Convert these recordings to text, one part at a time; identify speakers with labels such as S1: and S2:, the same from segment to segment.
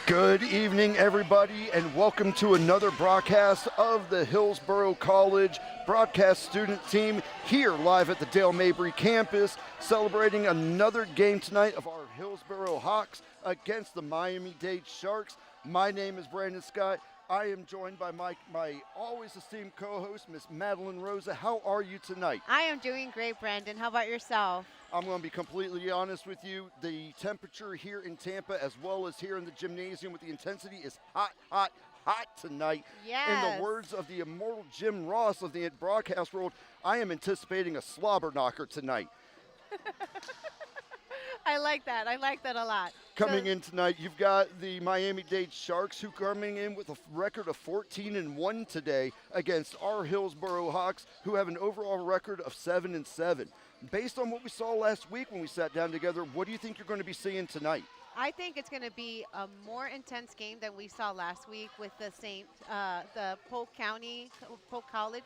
S1: Good evening, everybody, and welcome to another broadcast of the Hillsborough College broadcast student team here live at the Dale Mabry campus, celebrating another game tonight of our Hillsborough Hawks against the Miami-Dade Sharks. My name is Brandon Scott. I am joined by my always esteemed co-host, Miss Madeline Rosa. How are you tonight?
S2: I am doing great, Brandon. How about yourself?
S1: I'm going to be completely honest with you. The temperature here in Tampa, as well as here in the gymnasium with the intensity, is hot, hot, hot tonight.
S2: Yes.
S1: In the words of the immortal Jim Ross of the broadcast world, I am anticipating a slobber knocker tonight.
S2: I like that. I like that a lot.
S1: Coming in tonight, you've got the Miami-Dade Sharks, who coming in with a record of 14-1 today against our Hillsborough Hawks, who have an overall record of 7-7. Based on what we saw last week when we sat down together, what do you think you're going to be seeing tonight?
S2: I think it's going to be a more intense game than we saw last week with the Polk College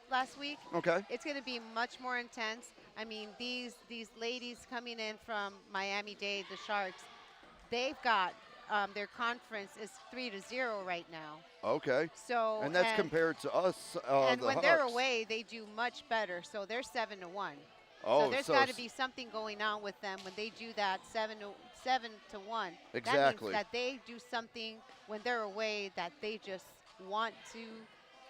S2: last week.
S1: Okay.
S2: It's going to be much more intense. I mean, these ladies coming in from Miami-Dade, the Sharks, they've got their conference is 3-0 right now.
S1: Okay.
S2: So
S1: and that's compared to us.
S2: And when they're
S1: Hawks.
S2: away, they do much better. So they're 7-1.
S1: Oh,
S2: so there's got to be something going on with them when they do that 7-1.
S1: Exactly.
S2: That means that they do something when they're away that they just want to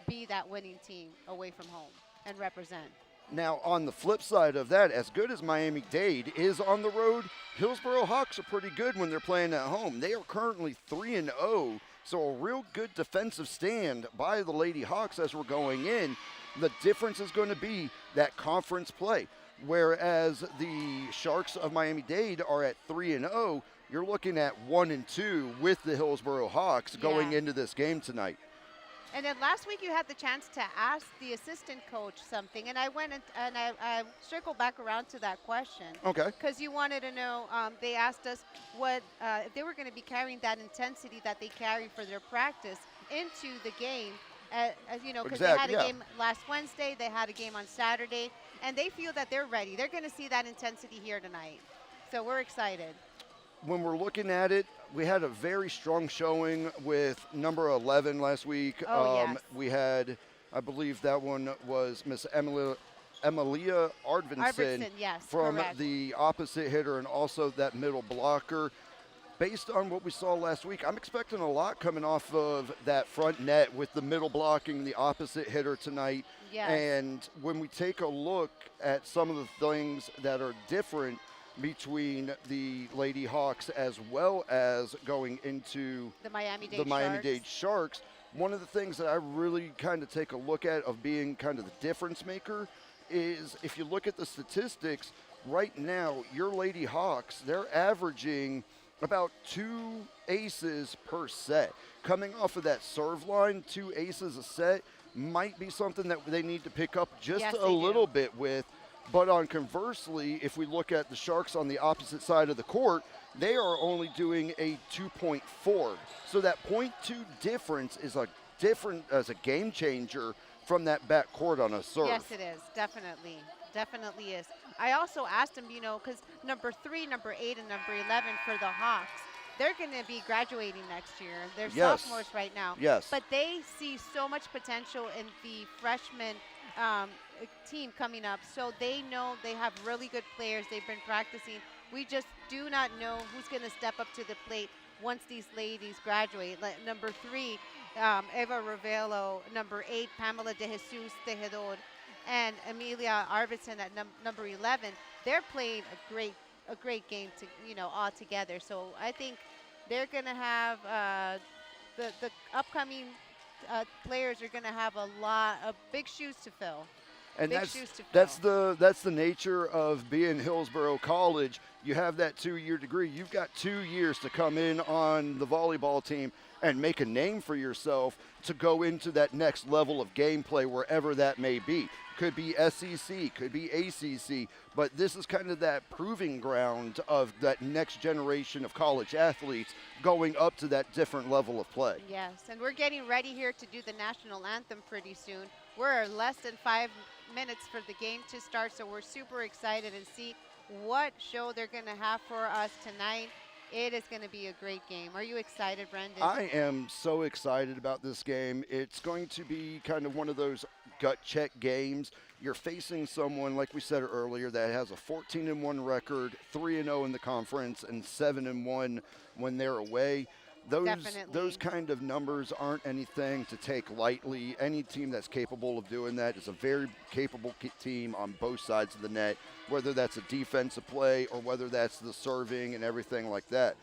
S2: be that winning team away from home and represent.
S1: Now, on the flip side of that, as good as Miami-Dade is on the road, Hillsborough Hawks are pretty good when they're playing at home. They are currently 3-0, so a real good defensive stand by the Lady Hawks as we're going in. The difference is going to be that conference play. Whereas the Sharks of Miami-Dade are at 3-0, you're looking at 1-2 with the Hillsborough Hawks going into this game tonight.
S2: And then last week you had the chance to ask the assistant coach something, and I went and I circled back around to that question.
S1: Okay.
S2: Because you wanted to know, they asked us what if they were going to be carrying that intensity that they carry for their practice into the game. As you know, because they had a game last Wednesday, they had a game on Saturday, and they feel that they're ready. They're going to see that intensity here tonight. So we're excited.
S1: When we're looking at it, we had a very strong showing with number 11 last week.
S2: Yes.
S1: We had, I believe that one was Miss Emilia Ardvinson
S2: yes,
S1: from
S2: correct.
S1: the opposite hitter and also that middle blocker. Based on what we saw last week, I'm expecting a lot coming off of that front net with the middle blocking the opposite hitter tonight.
S2: Yes.
S1: And when we take a look at some of the things that are different between the Lady Hawks as well as going into
S2: the
S1: Miami-Dade Sharks, one of the things that I really kind of take a look at of being kind of the difference maker is if you look at the statistics, right now your Lady Hawks, they're averaging about 2 aces per set. Coming off of that serve line, 2 aces a set might be something that they need to pick up just a little bit with. But on conversely, if we look at the Sharks on the opposite side of the court, they are only doing a 2.4. So that 0.2 difference is a different as a game changer from that back court on a serve.
S2: Yes, it is. Definitely. Definitely is. I also asked him, you know, because number 3, number 8, and number 11 for the Hawks, they're going to be graduating next year. They're sophomores right now.
S1: Yes.
S2: But they see so much potential in the freshman team coming up. So they know they have really good players. They've been practicing. We just do not know who's going to step up to the plate once these ladies graduate. Like number 3, Eva Ravello. Number 8, Pamela De Jesus Tejedor. And Emilia Arvidsson at number 11. They're playing a great game all together. So I think they're going to have the upcoming players are going to have a lot of big shoes to fill.
S1: And that's the nature of being Hillsborough College. You have that 2-year degree. You've got 2 years to come in on the volleyball team and make a name for yourself to go into that next level of gameplay wherever that may be. Could be SEC, could be ACC, but this is kind of that proving ground of that next generation of college athletes going up to that different level of play.
S2: Yes, and we're getting ready here to do the national anthem pretty soon. We're less than 5 minutes for the game to start, so we're super excited and see what show they're going to have for us tonight. It is going to be a great game. Are you excited, Brendan?
S1: I am so excited about this game. It's going to be kind of one of those gut check games. You're facing someone, like we said earlier, that has a 14-1 record, 3-0 in the conference, and 7-1 when they're away.
S2: Definitely.
S1: Those kind of numbers aren't anything to take lightly. Any team that's capable of doing that is a very capable team on both sides of the net, whether that's a defensive play or whether that's the serving and everything like that.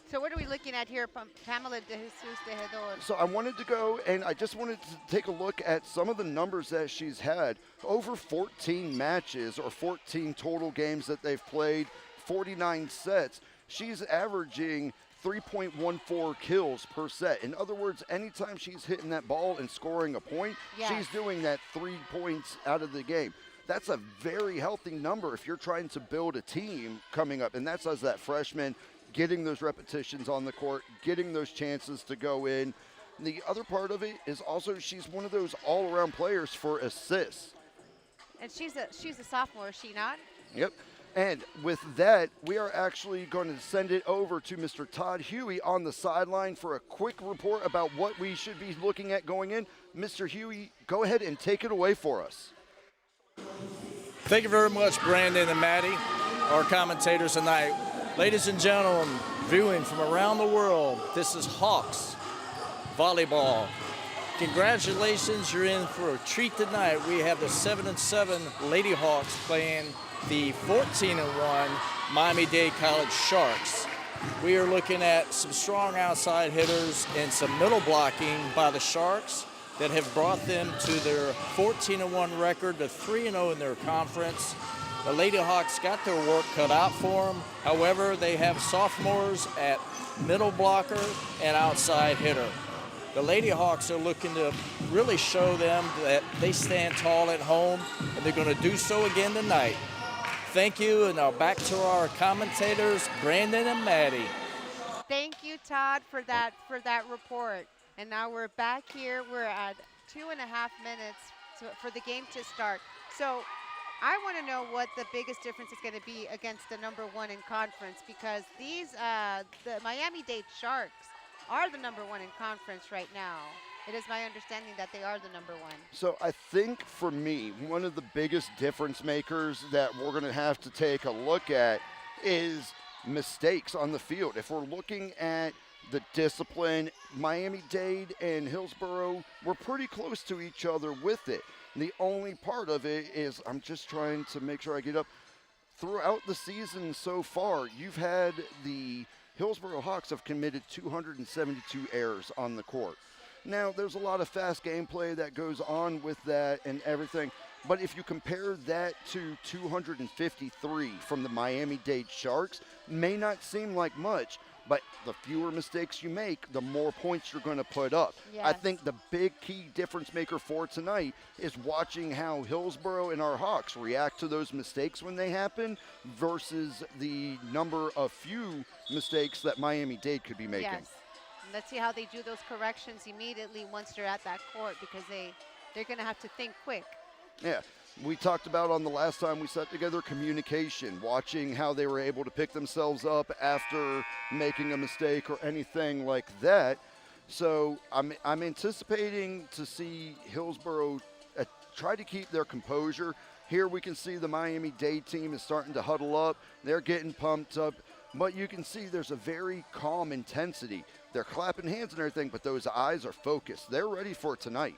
S2: So what are we looking at here, Pamela De Jesus Tejedor?
S1: So I wanted to go and I just wanted to take a look at some of the numbers that she's had. Over 14 matches or 14 total games that they've played, 49 sets. She's averaging 3.14 kills per set. In other words, anytime she's hitting that ball and scoring a point,
S2: Yes.
S1: she's doing that 3 points out of the game. That's a very healthy number if you're trying to build a team coming up. And that's as that freshman, getting those repetitions on the court, getting those chances to go in. The other part of it is also she's one of those all-around players for assists.
S2: And she's a sophomore, is she not?
S1: Yep. And with that, we are actually going to send it over to Mr. Todd Huey on the sideline for a quick report about what we should be looking at going in. Mr. Huey, go ahead and take it away for us.
S3: Thank you very much, Brandon and Maddie, our commentators tonight. Ladies and gentlemen, viewing from around the world, this is Hawks Volleyball. Congratulations, you're in for a treat tonight. We have the 7-7 Lady Hawks playing the 14-1 Miami-Dade College Sharks. We are looking at some strong outside hitters and some middle blocking by the Sharks that have brought them to their 14-1 record to 3-0 in their conference. The Lady Hawks got their work cut out for them. However, they have sophomores at middle blocker and outside hitter. The Lady Hawks are looking to really show them that they stand tall at home, and they're going to do so again tonight. Thank you, and now back to our commentators, Brandon and Maddie.
S2: Thank you, Todd, for that report. And now we're back here. We're at 2.5 minutes for the game to start. So I want to know what the biggest difference is going to be against the number one in conference, because the Miami-Dade Sharks are the number one in conference right now. It is my understanding that they are the number one.
S1: So I think for me, one of the biggest difference makers that we're going to have to take a look at is mistakes on the field. If we're looking at the discipline, Miami-Dade and Hillsborough were pretty close to each other with it. The only part of it is, I'm just trying to make sure I get up. Throughout the season so far, you've had the Hillsborough Hawks have committed 272 errors on the court. Now, there's a lot of fast gameplay that goes on with that and everything, but if you compare that to 253 from the Miami-Dade Sharks, may not seem like much, but the fewer mistakes you make, the more points you're going to put up.
S2: Yes.
S1: I think the big key difference maker for tonight is watching how Hillsborough and our Hawks react to those mistakes when they happen versus the number of few mistakes that Miami-Dade could be making.
S2: Yes. And let's see how they do those corrections immediately once they're at that court, because they're going to have to think quick.
S1: Yeah. We talked about on the last time we sat together communication, watching how they were able to pick themselves up after making a mistake or anything like that. So I'm anticipating to see Hillsborough try to keep their composure. Here we can see the Miami-Dade team is starting to huddle up. They're getting pumped up. But you can see there's a very calm intensity. They're clapping hands and everything, but those eyes are focused. They're ready for tonight.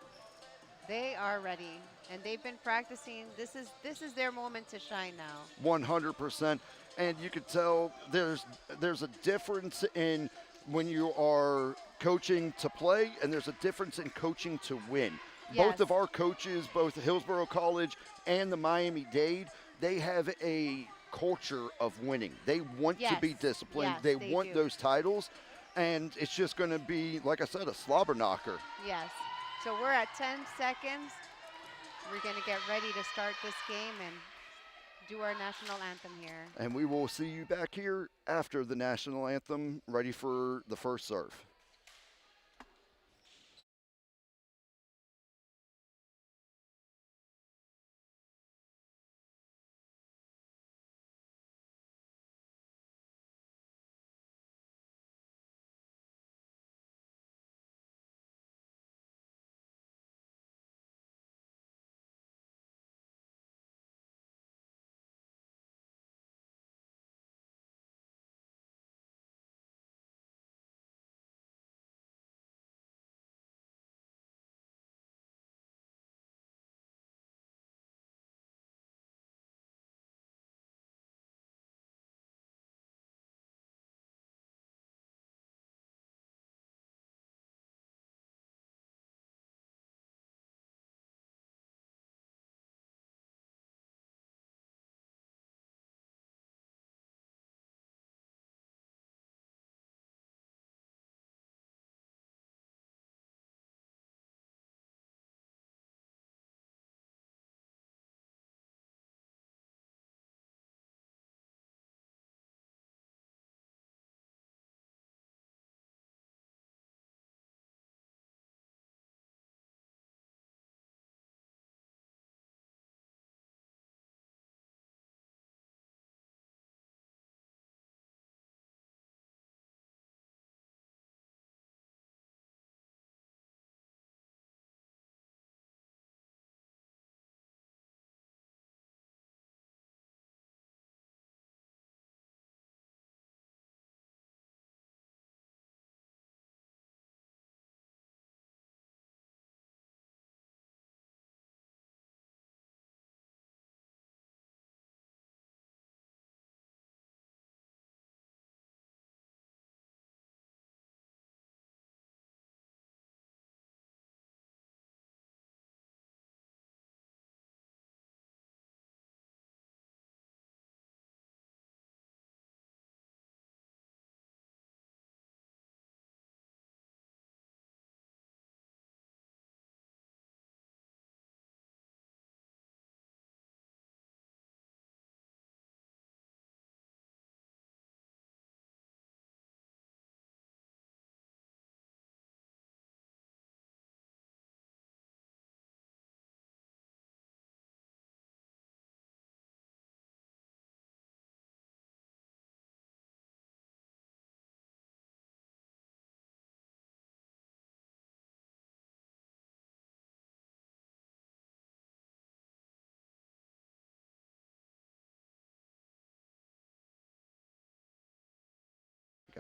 S2: They are ready, and they've been practicing. This is their moment to shine now.
S1: 100%. And you can tell there's a difference in when you are coaching to play, and there's a difference in coaching to win.
S2: Yes.
S1: Both of our coaches, both Hillsborough College and the Miami-Dade, they have a culture of winning. They want to be disciplined.
S2: Yes,
S1: they
S2: they
S1: want
S2: do.
S1: those titles, and it's just going to be, like I said, a slobber knocker.
S2: Yes. So we're at 10 seconds. We're going to get ready to start this game and do our national anthem here.
S1: And we will see you back here after the national anthem, ready for the first serve.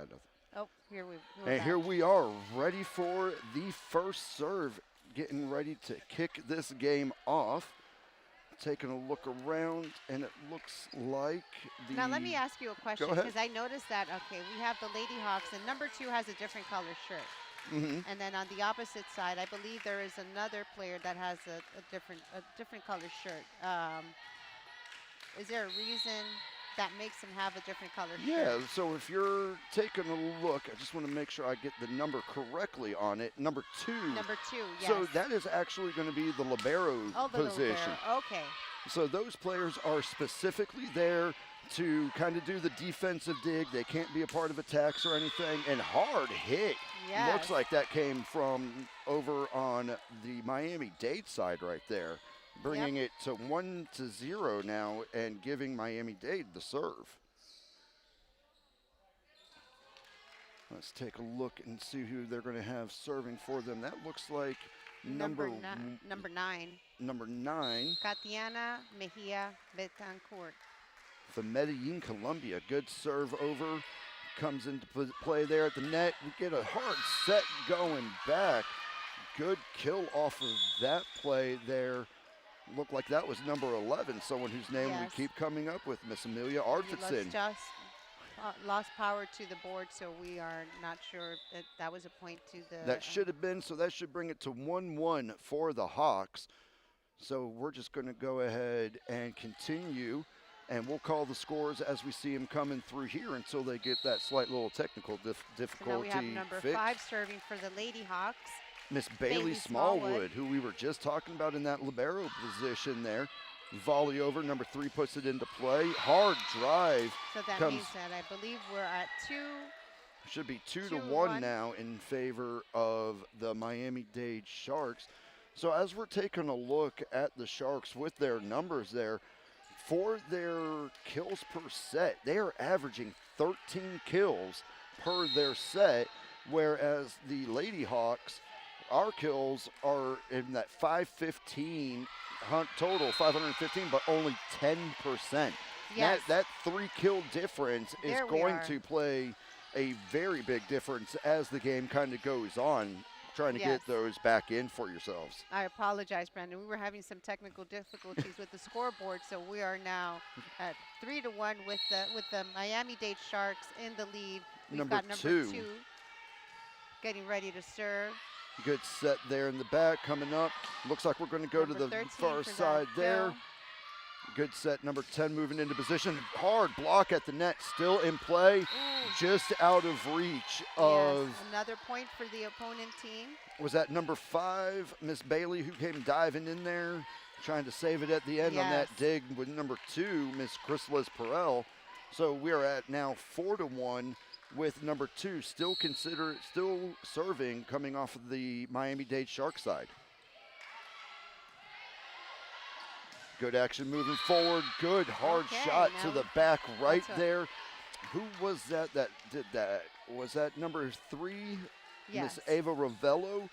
S1: got nothing.
S2: Oh, we're
S1: And
S2: back.
S1: here we are, ready for the first serve, getting ready to kick this game off. Taking a look around, and it looks like the...
S2: Now let me ask you a question,
S1: ahead.
S2: because I noticed that, okay, we have the Lady Hawks, and number 2 has a different color shirt.
S1: Mhm.
S2: And then on the opposite side, I believe there is another player that has a different color shirt. Is there a reason that makes them have a different color
S1: Yeah,
S2: shirt?
S1: so if you're taking a look, I just want to make sure I get the number correctly on it. Number 2.
S2: Number 2, yes.
S1: So that is actually going to be the libero position.
S2: Libero. Okay.
S1: So those players are specifically there to kind of do the defensive dig. They can't be a part of attacks or anything. And hard hit.
S2: Yes.
S1: Looks like that came from over on the Miami-Dade side right there, bringing it to 1-0 now and giving Miami-Dade the serve. Let's take a look and see who they're going to have serving for them. That looks like number
S2: 9.
S1: Number 9.
S2: Katiana Mejia Betancourt.
S1: From Medellin, Colombia. Good serve over. Comes into play there at the net. We get a hard set going back. Good kill off of that play there. Looked like that was number 11, someone whose name we keep coming up with, Miss Amelia Arvidsson.
S2: Just lost power to the board, so we are not sure that that was a point to the...
S1: That should have been, so that should bring it to 1-1 for the Hawks. So we're just going to go ahead and continue, and we'll call the scores as we see them coming through here until they get that slight little technical difficulty
S2: So now we have number
S1: fixed.
S2: 5 serving for the Lady Hawks.
S1: Miss Bailey Smallwood, who we were just talking about in that libero position there. Volley over, number 3 puts it into play. Hard drive.
S2: So that means that I believe we're at 2.
S1: Should be 2-1 now in favor of the Miami-Dade Sharks. So as we're taking a look at the Sharks with their numbers there, for their kills per set, they are averaging 13 kills per their set, whereas the Lady Hawks, our kills are in that 515 total, 515, but only 10%.
S2: Yes.
S1: That 3 kill difference is going to play a very big difference as the game kind of goes on, trying to get those back in for yourselves.
S2: I apologize, Brandon. We were having some technical difficulties with the scoreboard, so we are now at 3-1 with the Miami-Dade Sharks in the lead. We've got number 2 getting ready to serve.
S1: Good set there in the back coming up. Looks like we're going to go to the far side there. Good set, number 10 moving into position. Hard block at the net, still in play.
S2: Ooh.
S1: Just out of reach of...
S2: Another point for the opponent team.
S1: Was that number 5, Miss Bailey, who came diving in there, trying to save it at the end on that dig with number 2, Miss Chrysalis Perel. So we are at now 4-1 with number 2 still serving, coming off of the Miami-Dade Shark side. Good action moving forward. Good hard shot to the back right there. Who was that did that? Was that number 3?
S2: Yes.
S1: Miss Ava Ravello,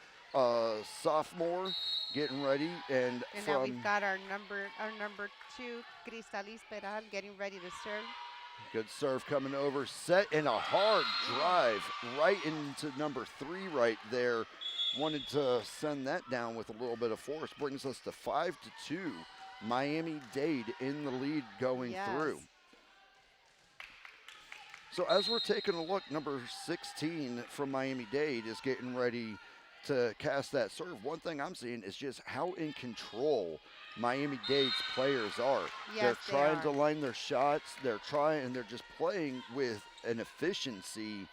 S1: sophomore, getting ready. And
S2: now we've got our number 2, Cristalis Peral, getting ready to serve.
S1: Good serve coming over, set and a hard drive right into number 3 right there. Wanted to send that down with a little bit of force. Brings us to 5-2. Miami-Dade in the lead going through. So as we're taking a look, number 16 from Miami-Dade is getting ready to cast that serve. One thing I'm seeing is just how in control Miami-Dade's players are.
S2: Yes,
S1: they're trying to line their shots. They're just playing with an efficiency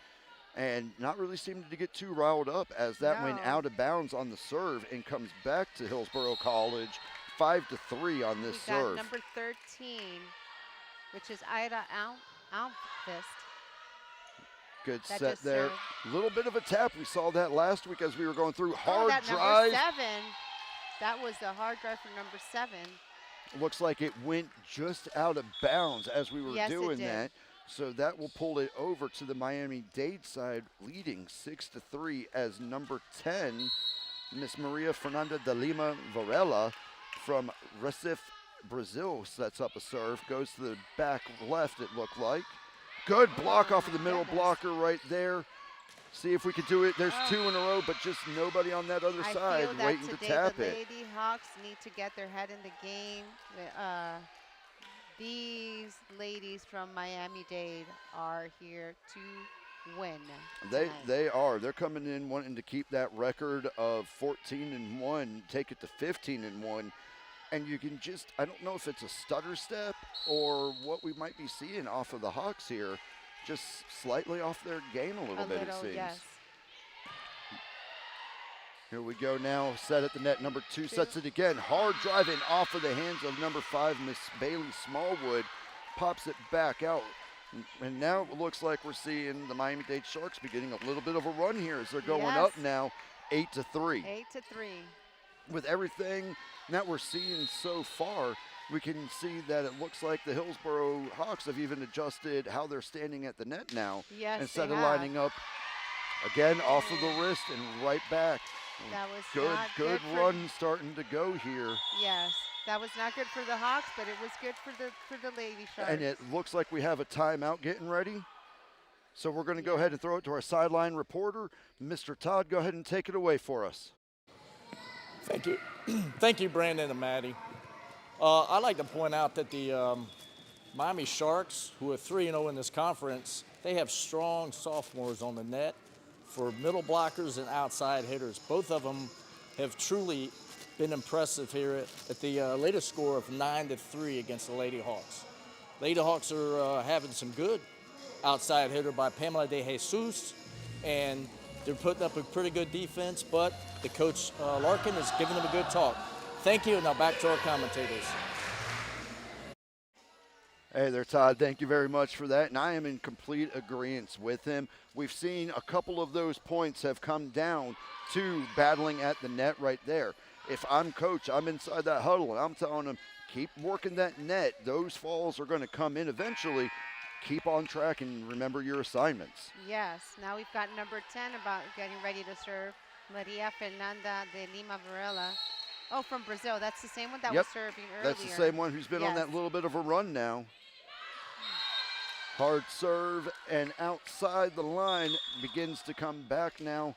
S1: and not really seeming to get too riled up as that went out of bounds on the serve and comes back to Hillsborough College 5-3 on this serve.
S2: Number 13, which is Ida Almqvist.
S1: Good set there. A little bit of a tap. We saw that last week as we were going through. Hard drive.
S2: Number 7. That was the hard drive for number 7.
S1: Looks like it went just out of bounds as we were doing that. So that will pull it over to the Miami-Dade side, leading 6-3 as number 10, Miss Maria Fernanda de Lima Varela from Recife, Brazil, sets up a serve. Goes to the back left, it looked like. Good block off of the middle
S2: goodness.
S1: blocker right there. See if we could do it. There's 2 in a row, but just nobody on that other
S2: I
S1: side
S2: feel that
S1: waiting to
S2: today
S1: tap
S2: the
S1: it.
S2: Lady Hawks need to get their head in the game. These ladies from Miami-Dade are here to win tonight.
S1: They are. They're coming in wanting to keep that record of 14-1, take it to 15-1. And you can just, I don't know if it's a stutter step or what we might be seeing off of the Hawks here. Just slightly off their game a little bit, it seems.
S2: Yes.
S1: Here we go now, set at the net. Number 2 sets it again. Hard driving off of the hands of number 5, Miss Bailey Smallwood. Pops it back out. And now it looks like we're seeing the Miami-Dade Sharks beginning a little bit of a run here as they're going up now 8-3.
S2: 8-3.
S1: With everything that we're seeing so far, we can see that it looks like the Hillsborough Hawks have even adjusted how they're standing at the net now.
S2: Yes,
S1: instead
S2: they
S1: of
S2: have.
S1: lining up again off of the wrist and right back.
S2: That was
S1: good
S2: not
S1: good
S2: for-
S1: run starting to go here.
S2: Yes, that was not good for the Hawks, but it was good for the Lady Sharks.
S1: And it looks like we have a timeout getting ready. So we're going to go ahead and throw it to our sideline reporter. Mr. Todd, go ahead and take it away for us.
S3: Thank you. Thank you, Brandon and Maddie. I'd like to point out that the Miami Sharks, who are 3-0 in this conference, they have strong sophomores on the net for middle blockers and outside hitters. Both of them have truly been impressive here at the latest score of 9-3 against the Lady Hawks. Lady Hawks are having some good outside hitter by Pamela De Jesus, and they're putting up a pretty good defense, but the coach Larkin is giving them a good talk. Thank you. Now back to our commentators.
S1: Hey there, Todd. Thank you very much for that. And I am in complete agreement with him. We've seen a couple of those points have come down to battling at the net right there. If I'm coach, I'm inside that huddle, and I'm telling them, keep working that net. Those falls are going to come in eventually. Keep on track and remember your assignments.
S2: Yes, now we've got number 10 about getting ready to serve, Maria Fernanda de Lima Varela. Oh, from Brazil. That's the same one that was serving earlier.
S1: That's the same one who's been on that little bit of a run now. Hard serve and outside the line begins to come back now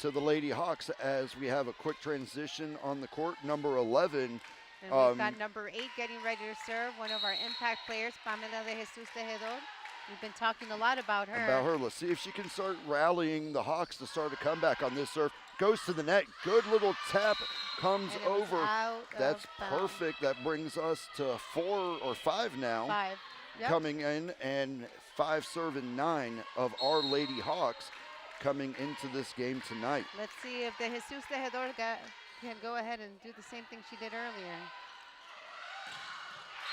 S1: to the Lady Hawks as we have a quick transition on the court. Number 11.
S2: And we've got number 8 getting ready to serve, one of our impact players, Pamela de Jesus Tejedor. We've been talking a lot about her.
S1: Let's see if she can start rallying the Hawks to start a comeback on this serve. Goes to the net. Good little tap. Comes over. That's perfect. That brings us to 4 or 5 now.
S2: 5. Yep.
S1: Coming in, and 5 serving 9 of our Lady Hawks coming into this game tonight.
S2: Let's see if the Jesus Tejedor can go ahead and do the same thing she did earlier.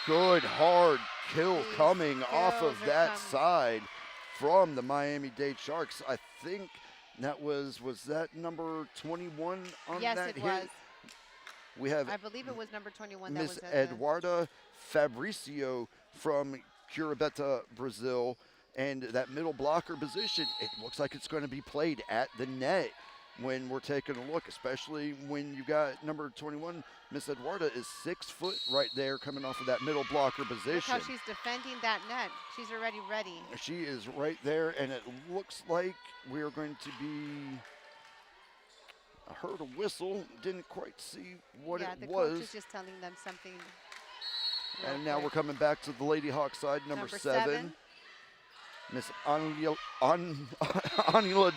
S1: Good hard kill coming off of that side from the Miami-Dade Sharks. I think that was that number 21 on that hit?
S2: Yes, it was.
S1: We have,
S2: I believe it was number 21.
S1: Miss Eduarda Fabricio from Curitiba, Brazil. And that middle blocker position, it looks like it's going to be played at the net when we're taking a look, especially when you got number 21, Miss Eduarda is 6 foot right there coming off of that middle blocker position.
S2: Look how she's defending that net. She's already ready.
S1: She is right there, and it looks like we are going to be, I heard a whistle, didn't quite see what it was.
S2: Yeah, the coach is just telling them something.
S1: And now we're coming back to the Lady Hawk side, number 7. Miss Anila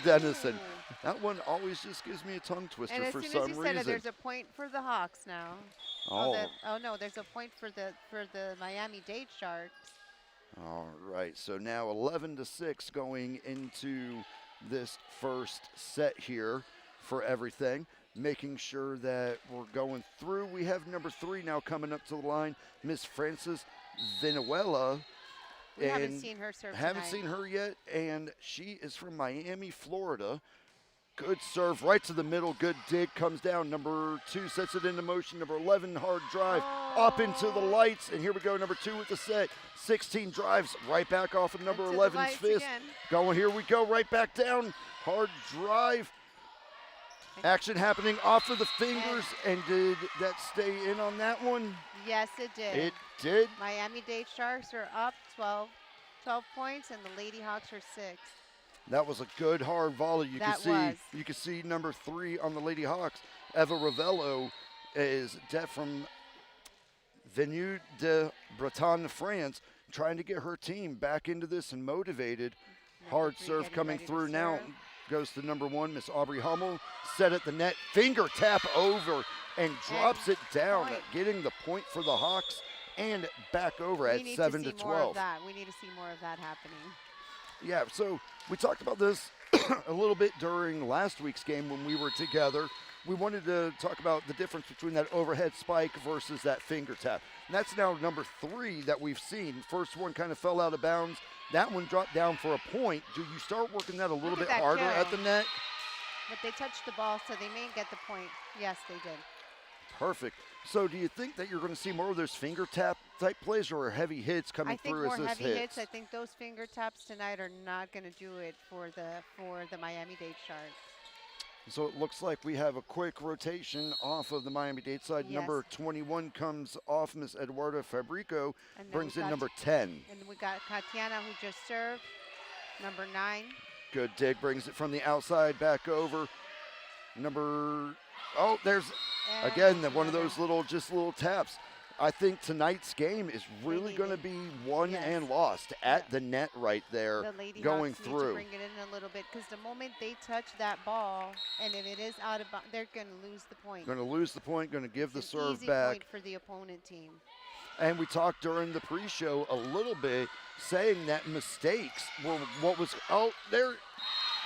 S1: Dennison. That one always just gives me a tongue twister for some reason.
S2: And as soon as you said it, there's a point for the Hawks now. Oh no, there's a point for the Miami-Dade Sharks.
S1: All right, so now 11-6 going into this first set here for everything. Making sure that we're going through. We have number 3 now coming up to the line, Miss Frances Venuela.
S2: We haven't seen her serve
S1: Haven't seen her yet, and she is from Miami, Florida. Good serve right to the middle. Good dig. Comes down. Number 2 sets it into motion. Number 11, hard drive up into the lights. And here we go. Number 2 with the set. 16 drives right back off of number 11's fist.
S2: Again.
S1: Going, here we go. Right back down. Hard drive. Action happening off of the fingers. And did that stay in on that one?
S2: Yes, it did.
S1: It did.
S2: Miami-Dade Sharks are up 12-11. 12 points, and the Lady Hawks are 6.
S1: That was a good hard volley. You
S2: That
S1: can
S2: was.
S1: see. You can see number 3 on the Lady Hawks, Eva Ravello, is from Venue de Bretagne, France, trying to get her team back into this and motivated. Hard serve coming through now. Goes to number 1, Miss Aubrey Hummel. Set at the net, finger tap over, and drops it down,
S2: point.
S1: getting the point for the Hawks and back over at 7 to 12.
S2: More of that. We need to see more of that happening.
S1: Yeah, so we talked about this a little bit during last week's game when we were together. We wanted to talk about the difference between that overhead spike versus that finger tap. And that's now number 3 that we've seen. First one kind of fell out of bounds. That one dropped down for a point. Do you start working that a little bit harder at the net?
S2: But they touched the ball, so they may get the point. Yes, they did.
S1: Perfect. So do you think that you're going to see more of those finger tap type plays or heavy hits coming through as this hits?
S2: I think more heavy hits. I think those finger taps tonight are not going to do it for the Miami-Dade Sharks.
S1: So it looks like we have a quick rotation off of the Miami-Dade side.
S2: Yes.
S1: Number 21 comes off Miss Eduarda Fabrico,
S2: And
S1: brings in number 10.
S2: And we got Katiana, who just served, number 9.
S1: Good dig, brings it from the outside back over. There's again one of those little taps. I think tonight's game is really going to be won and lost at the net right there,
S2: the Lady
S1: going
S2: Hawks
S1: through.
S2: Need to bring it in a little bit, because the moment they touch that ball, and if it is out of bounds, they're going to lose the point.
S1: Going to lose the point, going to give the serve
S2: easy
S1: back.
S2: Point for the opponent team.
S1: And we talked during the pre-show a little bit, saying that mistakes were what was there.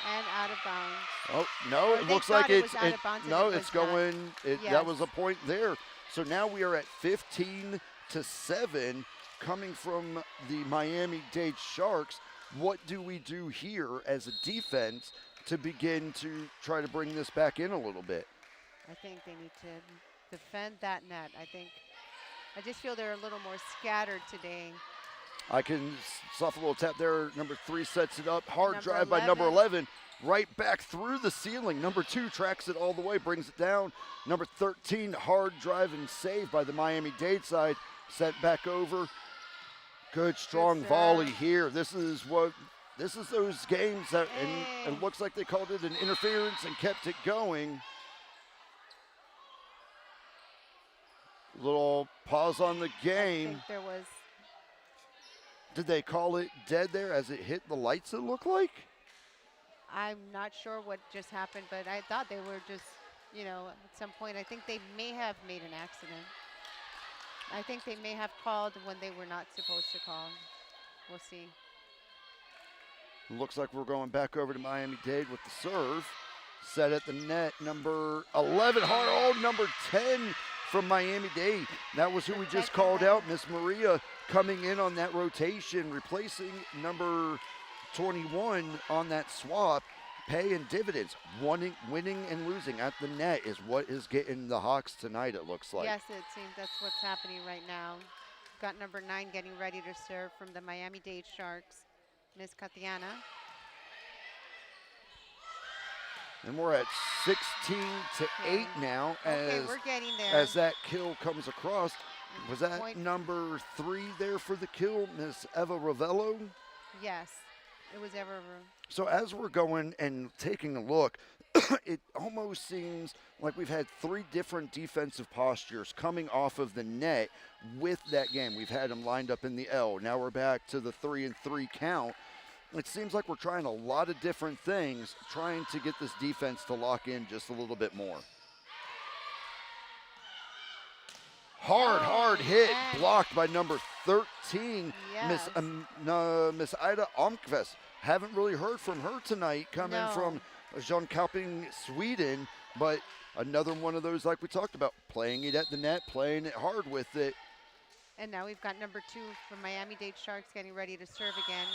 S2: And out of bounds.
S1: Oh no! It looks like it's going. That was a point there. So now we are at 15 to 7, coming from the Miami-Dade Sharks. What do we do here as a defense to begin to try to bring this back in a little bit?
S2: I think they need to defend that net. I just feel they're a little more scattered today.
S1: I can soft a little tap there. Number 3 sets it up. Hard
S2: Number
S1: drive
S2: 11.
S1: by number 11. Right back through the ceiling. Number 2 tracks it all the way, brings it down. Number 13, hard drive and save by the Miami-Dade side. Set back over. Good, strong volley here. This is those games that, and it looks like they called it an interference and kept it going. Little pause on the game.
S2: I think there was.
S1: Did they call it dead there as it hit the lights, it looked like?
S2: I'm not sure what just happened, but I thought they were just, at some point, I think they may have made an accident. I think they may have called when they were not supposed to call. We'll see.
S1: Looks like we're going back over to Miami-Dade with the serve. Set at the net, number 11, number 10 from Miami-Dade. That was who we just called out, Miss Maria, coming in on that rotation, replacing number 21 on that swap, paying dividends. Winning and losing at the net is what is getting the Hawks tonight, it looks like.
S2: Yes, it seems that's what's happening right now. Got number 9 getting ready to serve from the Miami-Dade Sharks, Miss Katiana.
S1: And we're at 16 to 8 now
S2: we're getting there.
S1: As that kill comes across. Was that number 3 there for the kill, Miss Eva Ravello?
S2: Yes. It was ever.
S1: So as we're going and taking a look, it almost seems like we've had 3 different defensive postures coming off of the net with that game. We've had them lined up in the L. Now we're back to the 3-and-3 count. It seems like we're trying a lot of different things, trying to get this defense to lock in just a little bit more. Hard hit, blocked by number 13,
S2: yes.
S1: Miss Ida Almqvist. Haven't really heard from her tonight, coming from Jönköping, Sweden, but another one of those, like we talked about, playing it at the net, playing it hard with it.
S2: And now we've got number 2 from Miami-Dade Sharks getting ready to serve again.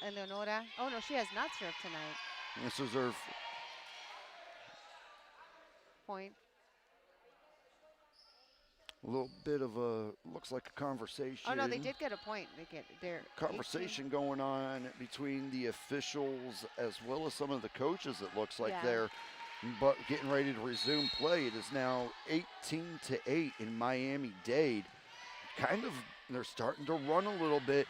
S2: Eleonora. Oh, no, she has not served tonight.
S1: This is her
S2: point.
S1: A little bit of looks like a conversation.
S2: Oh, no, they did get a point. They get their
S1: conversation 18. Going on between the officials as well as some of the coaches, it looks like there. But getting ready to resume play. It is now 18 to 8 in Miami-Dade. They're starting to run a little bit.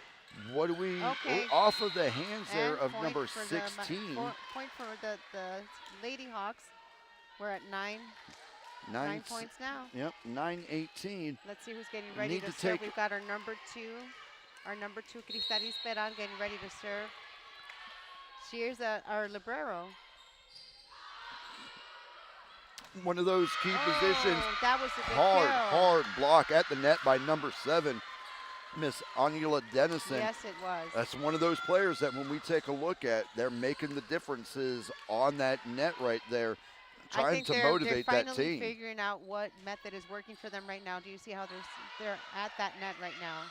S1: What do we,
S2: Okay.
S1: off of the hands there
S2: And
S1: of
S2: point
S1: number
S2: for the
S1: 16.
S2: point for the Lady Hawks. We're at nine points now.
S1: Yep, 9-18.
S2: Let's see who's getting ready
S1: Need
S2: to
S1: to
S2: serve.
S1: take-
S2: We've got our number two, Cristal Peral, getting ready to serve. Here's our libero.
S1: One of those key positions.
S2: That was a good
S1: Hard block at the net by number 7, Miss Anila Dennison.
S2: Yes, it was.
S1: That's one of those players that when we take a look at, they're making the differences on that net right there,
S2: I
S1: trying
S2: think
S1: to
S2: they're
S1: motivate that
S2: finally
S1: team.
S2: figuring out what method is working for them right now. Do you see how they're at that net right now?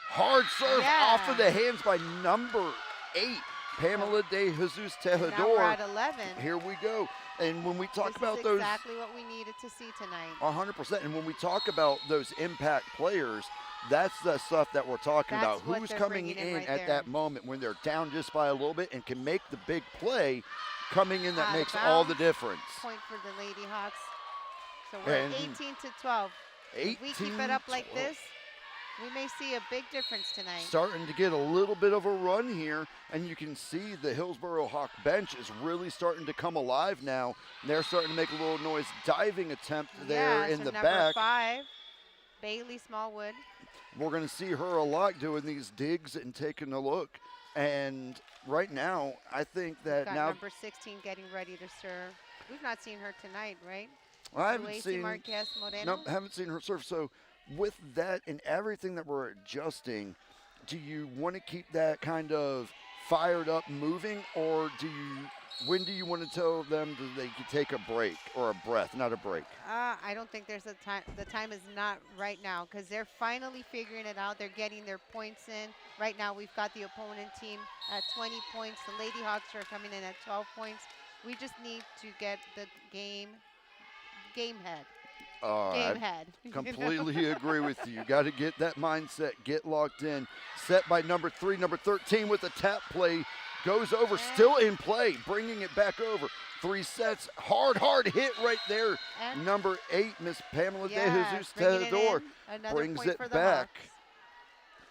S1: Hard serve off of
S2: Yeah.
S1: the hands by number 8, Pamela De Jesus
S2: Now we're
S1: Tejedor.
S2: at 11.
S1: Here we go. And when we talk
S2: This
S1: about
S2: is
S1: those,
S2: exactly what we needed to see tonight.
S1: 100%. And when we talk about those impact players, that's the stuff that we're talking
S2: That's
S1: about.
S2: what
S1: Who's
S2: they're
S1: coming
S2: bringing in
S1: in
S2: right
S1: at
S2: there.
S1: that moment when they're down just by a little bit and can make the big play coming in that
S2: Out of
S1: makes all the
S2: bounds.
S1: difference.
S2: Point for the Lady Hawks. So we're
S1: And
S2: at 18-12. If we keep it up like
S1: 18-12.
S2: this, we may see a big difference tonight.
S1: Starting to get a little bit of a run here, and you can see the Hillsborough Hawk bench is really starting to come alive now. They're starting to make a little noise. Diving attempt there in
S2: so
S1: the
S2: number
S1: back.
S2: 5, Bailey Smallwood.
S1: We're going to see her a lot doing these digs and taking a look. And right now, I think that
S2: Got
S1: now
S2: number 16 getting ready to serve. We've not seen her tonight, right?
S1: I haven't
S2: Lucy
S1: seen.
S2: Marquez Moreno.
S1: Nope, haven't seen her serve. So with that and everything that we're adjusting, do you want to keep that kind of fired up moving, or when do you want to tell them that they could take a break or a breath, not a break?
S2: I don't think there's a time. The time is not right now because they're finally figuring it out. They're getting their points in. Right now, we've got the opponent team at 20 points. The Lady Hawks are coming in at 12 points. We just need to get the game head. Game head. you know?
S1: Completely agree with you. You got to get that mindset, get locked in. Set by number 3, number 13 with a tap play. Goes over, still in play, bringing it back over. 3 sets, hard hit right there.
S2: And
S1: Number 8, Miss Pamela De Jesus
S2: bringing it
S1: Tejedor
S2: in. Another
S1: brings
S2: point
S1: it
S2: for the
S1: back.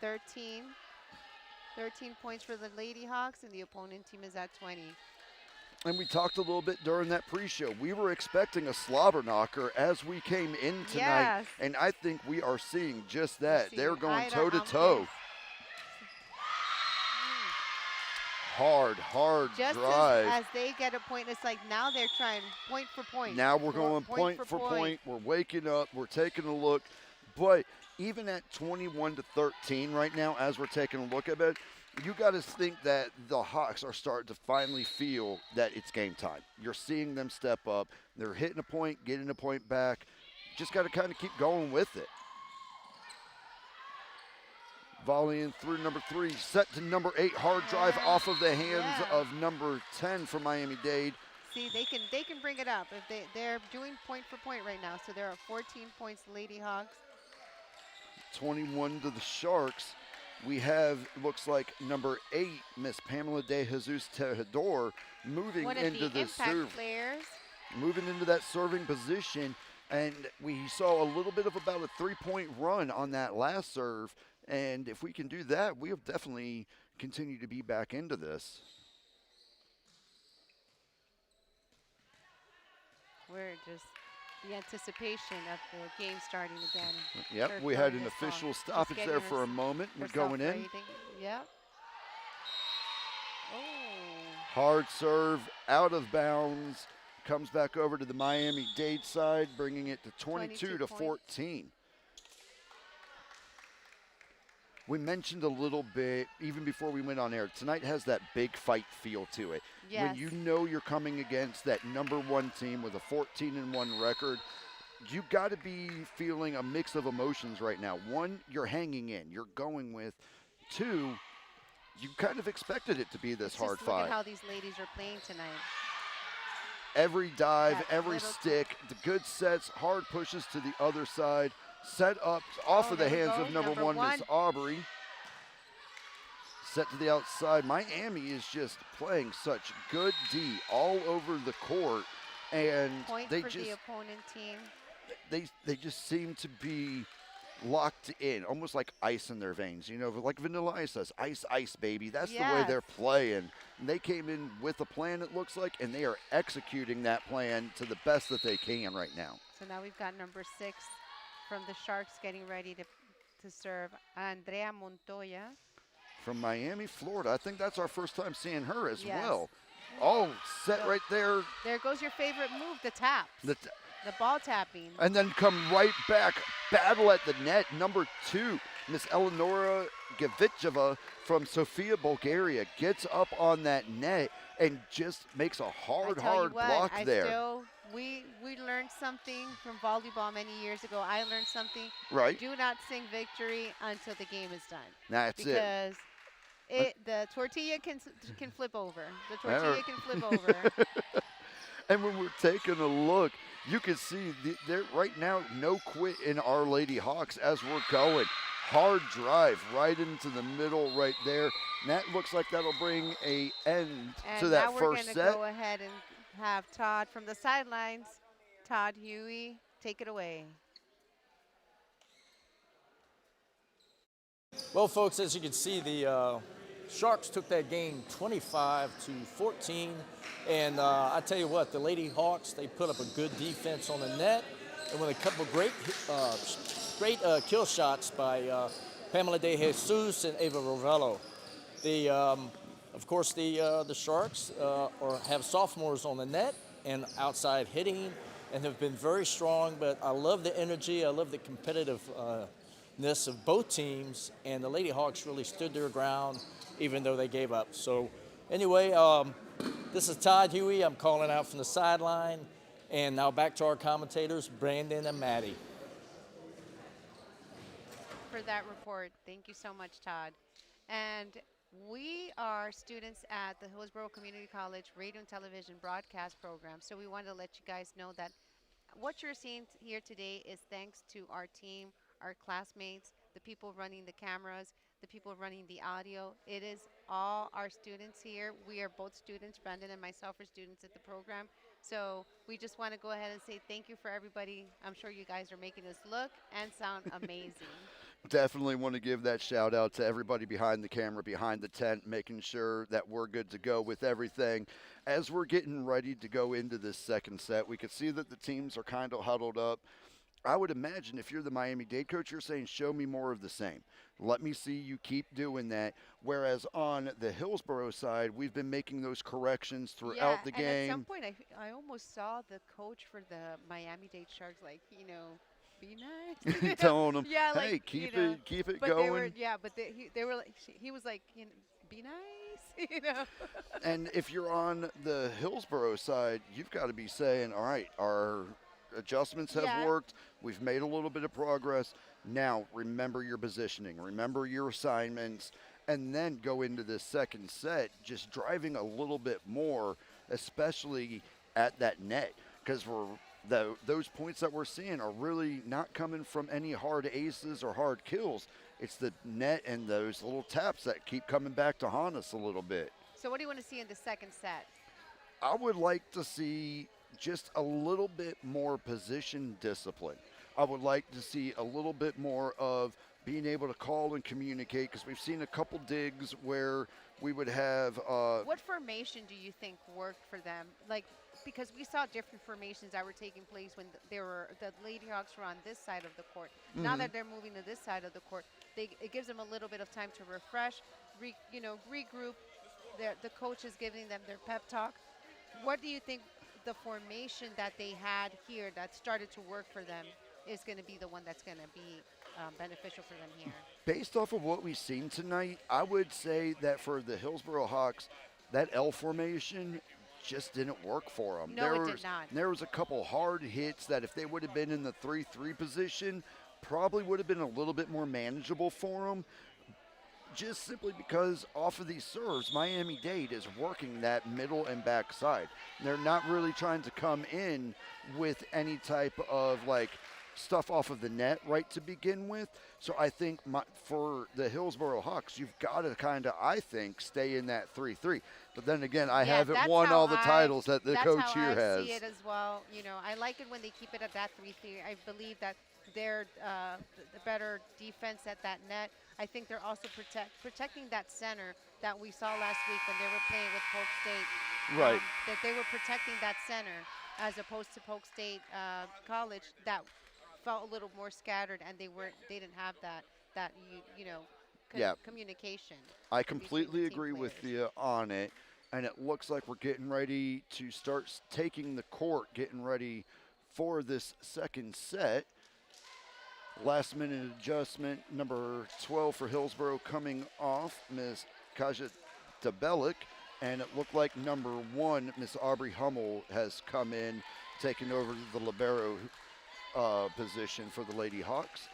S2: Hawks. 13 points for the Lady Hawks, and the opponent team is at 20.
S1: And we talked a little bit during that pre-show. We were expecting a slobber knocker as we came in tonight,
S2: Yes.
S1: and I think we are seeing just that.
S2: See,
S1: They're going
S2: Ida
S1: toe-to-toe.
S2: Alvarez.
S1: Hard
S2: Just
S1: drive.
S2: as they get a point, it's like now they're trying point for point.
S1: Now we're going point for point. We're waking up. We're taking a look. But even at 21-13 right now, as we're taking a look at it, you got to think that the Hawks are starting to finally feel that it's game time. You're seeing them step up. They're hitting a point, getting a point back. Just got to kind of keep going with it. Volleying through number 3, set to number 8, hard drive off of the hands of number 10 for Miami-Dade.
S2: See, they can bring it up if they're doing point for point right now. So there are 14 points, Lady Hawks.
S1: 21 to the Sharks. We have, looks like, number 8, Miss Pamela De Jesus Tejedor, moving
S2: One of
S1: into
S2: the
S1: the
S2: impact
S1: serve,
S2: players.
S1: moving into that serving position. And we saw a little bit of about a 3-point run on that last serve. And if we can do that, we'll definitely continue to be back into this.
S2: We're just the anticipation of the game starting again.
S1: Yep,
S2: Third
S1: we had
S2: quarter
S1: an
S2: is
S1: official
S2: on.
S1: stoppage
S2: Just
S1: there
S2: getting
S1: for a moment. We're
S2: herself
S1: going in.
S2: ready to- Yep. Oh.
S1: Hard serve, out of bounds, comes back over to the Miami-Dade side, bringing it to 22 to 14. We mentioned a little bit, even before we went on air, tonight has that big fight feel to it.
S2: Yes.
S1: When you know you're coming against that number 1 team with a 14-1 record, you got to be feeling a mix of emotions right now. 1, you're hanging in, you're going with. 2, you kind of expected it to be this hard
S2: Just look
S1: fight.
S2: at how these ladies are playing tonight.
S1: Every dive,
S2: That
S1: every
S2: little
S1: stick, the good sets, hard pushes to the other side, set up off of the
S2: there we
S1: hands
S2: go,
S1: of number
S2: number
S1: 1, Miss
S2: 1.
S1: Aubrey. Set to the outside. Miami is just playing such good D all over the court, and
S2: Point
S1: they
S2: for
S1: just
S2: the opponent team.
S1: they just seem to be locked in, almost like ice in their veins, you know, like Vanilla Ice says, ice, ice, baby. That's the way
S2: Yes.
S1: they're playing. And they came in with a plan, it looks like, and they are executing that plan to the best that they can right now.
S2: So now we've got number 6 from the Sharks getting ready to serve, Andrea Montoya.
S1: From Miami, Florida. I think that's our first time seeing her as
S2: Yes.
S1: well. Oh, set
S2: So-
S1: right there.
S2: There goes your favorite move, the taps. The ball tapping.
S1: And then come right back, battle at the net. Number 2, Miss Eleonora Gavicheva from Sofia, Bulgaria, gets up on that net and just makes a hard block there.
S2: We learned something from volleyball many years ago. I learned something.
S1: Right.
S2: Do not sing victory until the game is done.
S1: That's it.
S2: Because the tortilla can flip over. The tortilla can flip over.
S1: And when we're taking a look, you can see there right now, no quit in Our Lady Hawks as we're going. Hard drive right into the middle right there. And that looks like that'll bring a end to that first set.
S2: And now we're going to go ahead and have Todd from the sidelines. Todd Huey, take it away.
S3: Well, folks, as you can see, the Sharks took that game 25-14. And I tell you what, the Lady Hawks, they put up a good defense on the net. And with a couple of great kill shots by Pamela De Jesus and Ava Rovello. Of course, the Sharks have sophomores on the net and outside hitting and have been very strong. But I love the energy. I love the competitiveness of both teams. And the Lady Hawks really stood their ground, even though they gave up. So anyway, this is Todd Huey. I'm calling out from the sideline. And now back to our commentators, Brandon and Maddie.
S2: For that report. Thank you so much, Todd. And we are students at the Hillsborough Community College Radio and Television Broadcast Program. So we wanted to let you guys know that what you're seeing here today is thanks to our team, our classmates, the people running the cameras, the people running the audio. It is all our students here. We are both students. Brandon and myself are students at the program. So we just want to go ahead and say thank you for everybody. I'm sure you guys are making us look and sound amazing.
S1: Definitely want to give that shout out to everybody behind the camera, behind the tent, making sure that we're good to go with everything. As we're getting ready to go into this second set, we could see that the teams are kind of huddled up. I would imagine if you're the Miami-Dade coach, you're saying, show me more of the same. Let me see you keep doing that. Whereas on the Hillsborough side, we've been making those corrections throughout the game.
S2: And at some point, I almost saw the coach for the Miami-Dade Sharks, like, be nice.
S1: Telling them,
S2: yeah,
S1: hey,
S2: like,
S1: keep it
S2: but
S1: going.
S2: They were like, he was like, be nice,
S1: And if you're on the Hillsborough side, you've got to be saying, all right, our adjustments have worked. We've made a little bit of progress. Now, remember your positioning. Remember your assignments. And then go into this second set just driving a little bit more, especially at that net. Because those points that we're seeing are really not coming from any hard aces or hard kills. It's the net and those little taps that keep coming back to haunt us a little bit.
S2: So what do you want to see in the second set?
S1: I would like to see just a little bit more position discipline. I would like to see a little bit more of being able to call and communicate, because we've seen a couple digs where we would have
S2: what formation do you think worked for them? Like, because we saw different formations that were taking place when the Lady Hawks were on this side of the court. Mm-hmm. Now that they're moving to this side of the court, it gives them a little bit of time to refresh, regroup. The coach is giving them their pep talk. What do you think the formation that they had here that started to work for them is going to be the one that's going to be beneficial for them here?
S1: Based off of what we've seen tonight, I would say that for the Hillsborough Hawks, that L formation just didn't work for them.
S2: No, it did not.
S1: There was a couple hard hits that if they would have been in the 3-3 position, probably would have been a little bit more manageable for them. Just simply because off of these serves, Miami-Dade is working that middle and back side. They're not really trying to come in with any type of stuff off of the net right to begin with. So I think for the Hillsborough Hawks, you've got to kind of, I think, stay in that 3-3. But then again, I haven't won all the titles that the coach here has.
S2: That's how I see it as well. I like it when they keep it at that 3-3. I believe that their the better defense at that net. I think they're also protecting that center that we saw last week when they were playing with Polk State.
S1: Right.
S2: That they were protecting that center as opposed to Polk State College that felt a little more scattered, and they didn't have that
S1: Yeah.
S2: communication
S1: I
S2: in between the
S1: completely
S2: team
S1: agree with
S2: players.
S1: you on it. And it looks like we're getting ready to start taking the court, getting ready for this second set. Last minute adjustment, number 12 for Hillsborough coming off, Miss Kaja Tabelic. And it looked like number 1, Miss Aubrey Hummel, has come in, taking over the libero position for the Lady Hawks.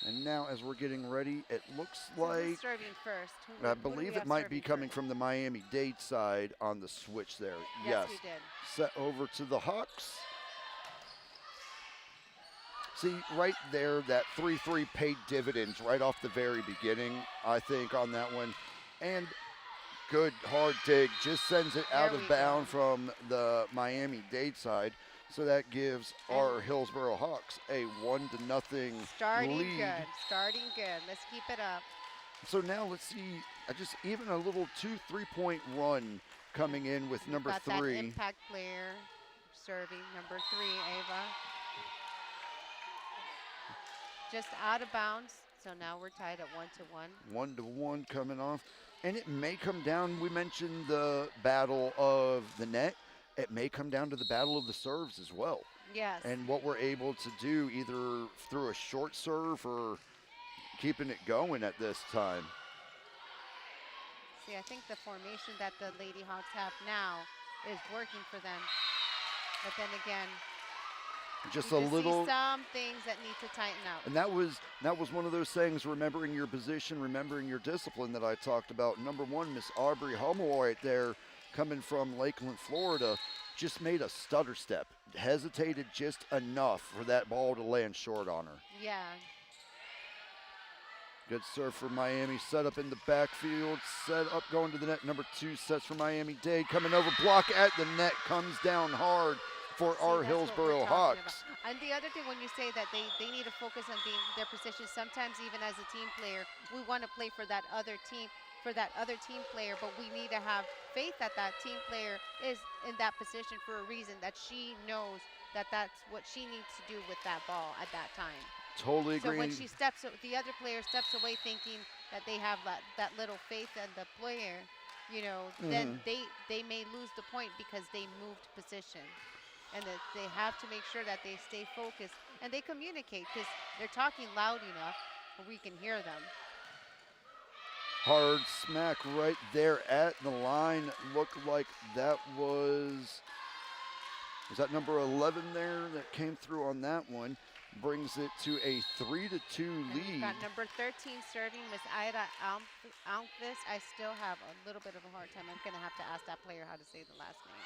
S1: And now as we're getting ready, it looks
S2: So who's
S1: like,
S2: serving first?
S1: I
S2: Who do we
S1: believe it
S2: have
S1: might be
S2: serving
S1: coming
S2: first?
S1: from the Miami-Dade side on the switch there.
S2: Yes, we did.
S1: Set over to the Hawks. See, right there, that 3-3 paid dividends right off the very beginning, I think, on that one. And good hard dig, just sends it out
S2: There
S1: of
S2: we
S1: bound
S2: go.
S1: from the Miami-Dade side. So that gives our Hillsborough Hawks a 1-0
S2: Starting
S1: lead.
S2: good. Starting good. Let's keep it up.
S1: So now let's see, just even a little 2-3-point run coming in with number
S2: Got
S1: 3.
S2: that impact player serving, number 3, Ava. Just out of bounds. So now we're tied at 1-1.
S1: 1-1 coming off. And it may come down, we mentioned the battle of the net. It may come down to the battle of the serves as well.
S2: Yes.
S1: And what we're able to do either through a short serve or keeping it going at this time.
S2: See, I think the formation that the Lady Hawks have now is working for them. But then again,
S1: Just
S2: you
S1: a
S2: can
S1: little.
S2: see some things that need to tighten up.
S1: And that was one of those things, remembering your position, remembering your discipline that I talked about. Number 1, Miss Aubrey Hummel right there, coming from Lakeland, Florida, just made a stutter step. Hesitated just enough for that ball to land short on her.
S2: Yeah.
S1: Good serve for Miami, set up in the backfield, set up going to the net. Number 2 sets for Miami-Dade, coming over, block at the net, comes down hard for
S2: See,
S1: our
S2: that's what we're
S1: Hillsborough
S2: talking
S1: Hawks.
S2: about. And the other thing, when you say that they need to focus on their position, sometimes even as a team player, we want to play for that other team, player, but we need to have faith that that team player is in that position for a reason, that she knows that that's what she needs to do with that ball at that time.
S1: Totally
S2: So
S1: agree.
S2: when she the other player steps away thinking that they have that little faith in the player, then they may lose the point because they moved position. And that they have to make sure that they stay focused and they communicate, because they're talking loud enough where we can hear them.
S1: Hard smack right there at the line. Looked like that was that number 11 there that came through on that one. Brings it to a 3-2
S2: And we've
S1: lead.
S2: got number 13 serving, Miss Ida Almquist. I still have a little bit of a hard time. I'm going to have to ask that player how to say the last name.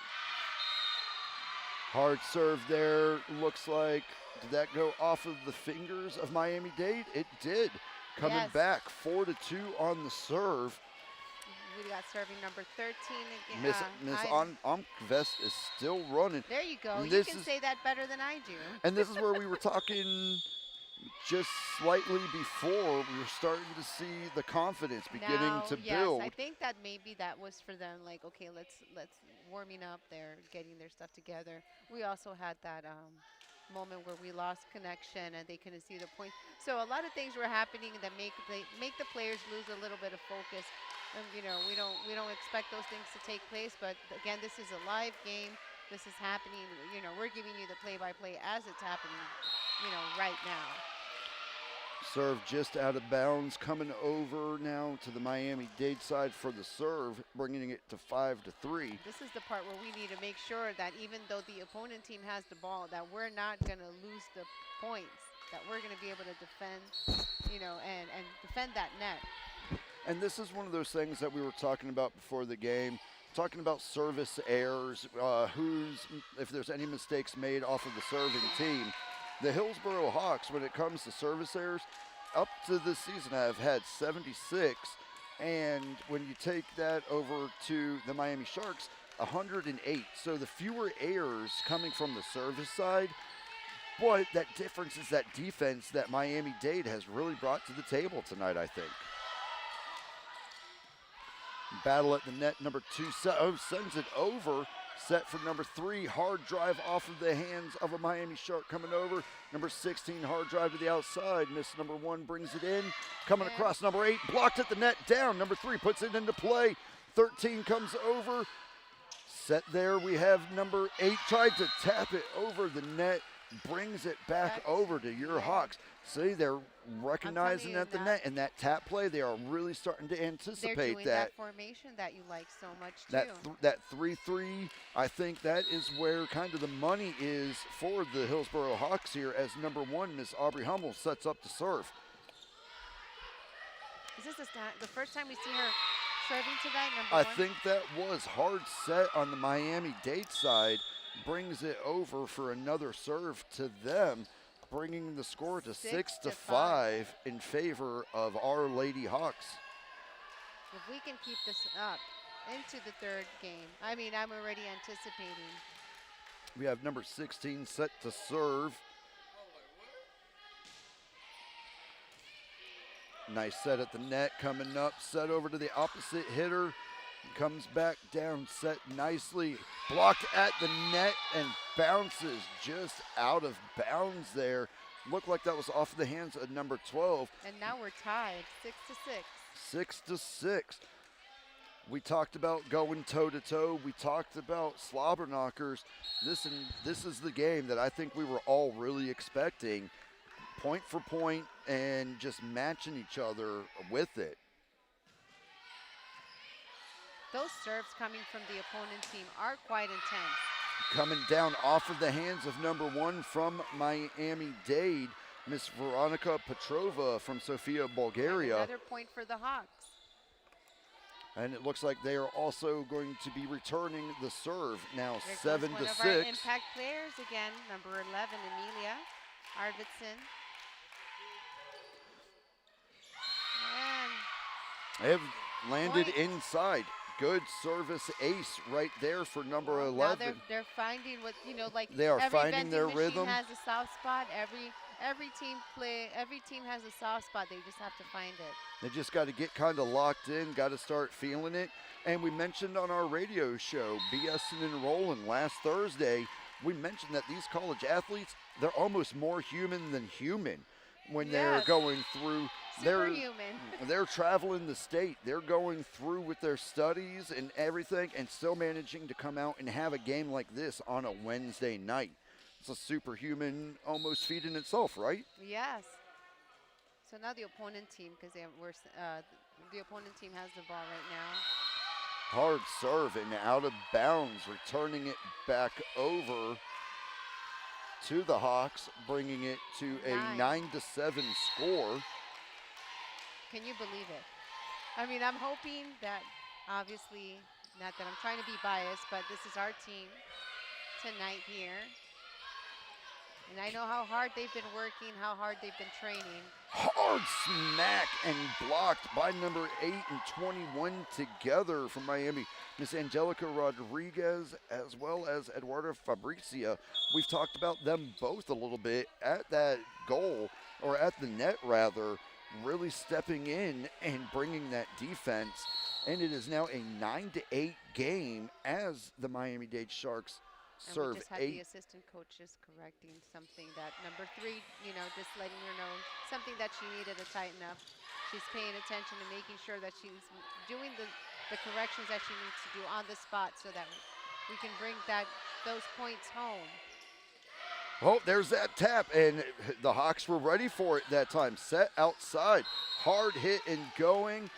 S1: Hard serve there. Looks like, did that go off of the fingers of Miami-Dade? It did. Coming
S2: Yes.
S1: back 4-2 on the serve.
S2: We got serving number 13 again.
S1: Miss Omkvest is still running.
S2: There you go. You
S1: This
S2: can
S1: is-
S2: say that better than I do.
S1: And this is where we were talking just slightly before. We were starting to see the confidence beginning
S2: Now,
S1: to
S2: yes,
S1: build.
S2: I think that maybe that was for them, like, okay, let's warming up, they're getting their stuff together. We also had that moment where we lost connection and they couldn't see the point. So a lot of things were happening that make the players lose a little bit of focus. And we don't expect those things to take place, but again, this is a live game. This is happening. We're giving you the play-by-play as it's happening, right now.
S1: Serve just out of bounds, coming over now to the Miami-Dade side for the serve, bringing it to 5-3.
S2: This is the part where we need to make sure that even though the opponent team has the ball, that we're not going to lose the points, that we're going to be able to defend, and defend that net.
S1: And this is one of those things that we were talking about before the game, talking about service errors, if there's any mistakes made off of the serving team. The Hillsborough Hawks, when it comes to service errors, up to this season have had 76, and when you take that over to the Miami Sharks, 108. So the fewer errors coming from the service side, But that difference is that defense that Miami-Dade has really brought to the table tonight, I think. Battle at the net, number 2 sends it over. Set for number 3, hard drive off of the hands of a Miami Shark coming over. Number 16, hard drive to the outside. Miss number 1 brings it in. Coming across number 8, blocked at the net, down. Number 3 puts it into play. 13 comes over. Set there, we have number 8, tried to tap it over the net. Brings it back over to your Hawks. See, they're recognizing at the net, and that tap play, they are really starting to anticipate
S2: they're doing that formation that you like so much too.
S1: That 3-3, I think that is where kind of the money is for the Hillsborough Hawks here, as number 1, Miss Aubrey Hummel, sets up to serve.
S2: Is this the first time we see her serving tonight, number 1?
S1: I think that was hard set on the Miami-Dade side. Brings it over for another serve to them, bringing the score to 6-5 in favor of our Lady Hawks.
S2: If we can keep this up into the 3rd game, I mean, I'm already anticipating.
S1: We have number 16 set to serve. Nice set at the net, coming up, set over to the opposite hitter. Comes back down, set nicely, blocked at the net and bounces just out of bounds there. Looked like that was off the hands of number 12.
S2: And now we're tied, 6-6.
S1: 6-6. We talked about going toe-to-toe. We talked about slobber knockers. This is the game that I think we were all really expecting, point for point and just matching each other with it.
S2: Those serves coming from the opponent team are quite intense.
S1: Coming down off of the hands of number 1 from Miami-Dade, Miss Veronica Petrova from Sofia, Bulgaria.
S2: Another point for the Hawks.
S1: And it looks like they are also going to be returning the serve now.
S2: There
S1: 7-6.
S2: One of our impact players again, number 11, Emilia Arvidsson. And
S1: they have landed inside. Good service ace right there for number 11.
S2: Now they're finding what, like
S1: they are
S2: every
S1: finding their rhythm.
S2: Has a soft spot. Every team has a soft spot. They just have to find it.
S1: They just got to get kind of locked in, got to start feeling it. And we mentioned on our radio show, BSing and Rolling, last Thursday, we mentioned that these college athletes, they're almost more human than human when they're going through.
S2: Superhuman.
S1: They're traveling the state. They're going through with their studies and everything and still managing to come out and have a game like this on a Wednesday night. It's a superhuman almost feat in itself, right?
S2: Yes. So now the opponent team, because the opponent team has the ball right now.
S1: Hard serve and out of bounds, returning it back over to the Hawks, bringing it to a 9-7 score.
S2: Can you believe it? I mean, I'm hoping that, obviously, not that I'm trying to be biased, but this is our team tonight here. And I know how hard they've been working, how hard they've been training.
S1: Hard smack and blocked by number 8 and 21 together from Miami. Miss Angelica Rodriguez as well as Eduarda Fabricia. We've talked about them both a little bit at that goal, or at the net rather, really stepping in and bringing that defense. And it is now a 9-8 game as the Miami-Dade Sharks serve 8.
S2: And we just had the assistant coaches correcting something that number 3, just letting her know something that she needed to tighten up. She's paying attention and making sure that she's doing the corrections that she needs to do on the spot so that we can bring those points home.
S1: Oh, there's that tap, and the Hawks were ready for it that time. Set outside, hard hit and going.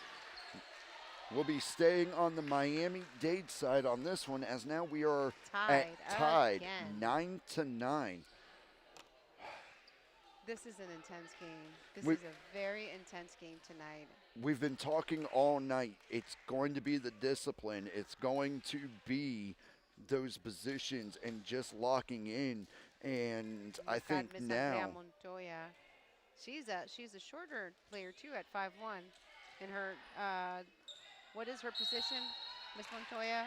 S1: We'll be staying on the Miami-Dade side on this one, as now we are tied 9-9.
S2: This is an intense game. This is a very intense game tonight.
S1: We've been talking all night. It's going to be the discipline. It's going to be those positions and just locking in. And I think
S2: Miss
S1: now
S2: Andrea Montoya, she's a shorter player too at 5'1". And her what is her position, Miss Montoya?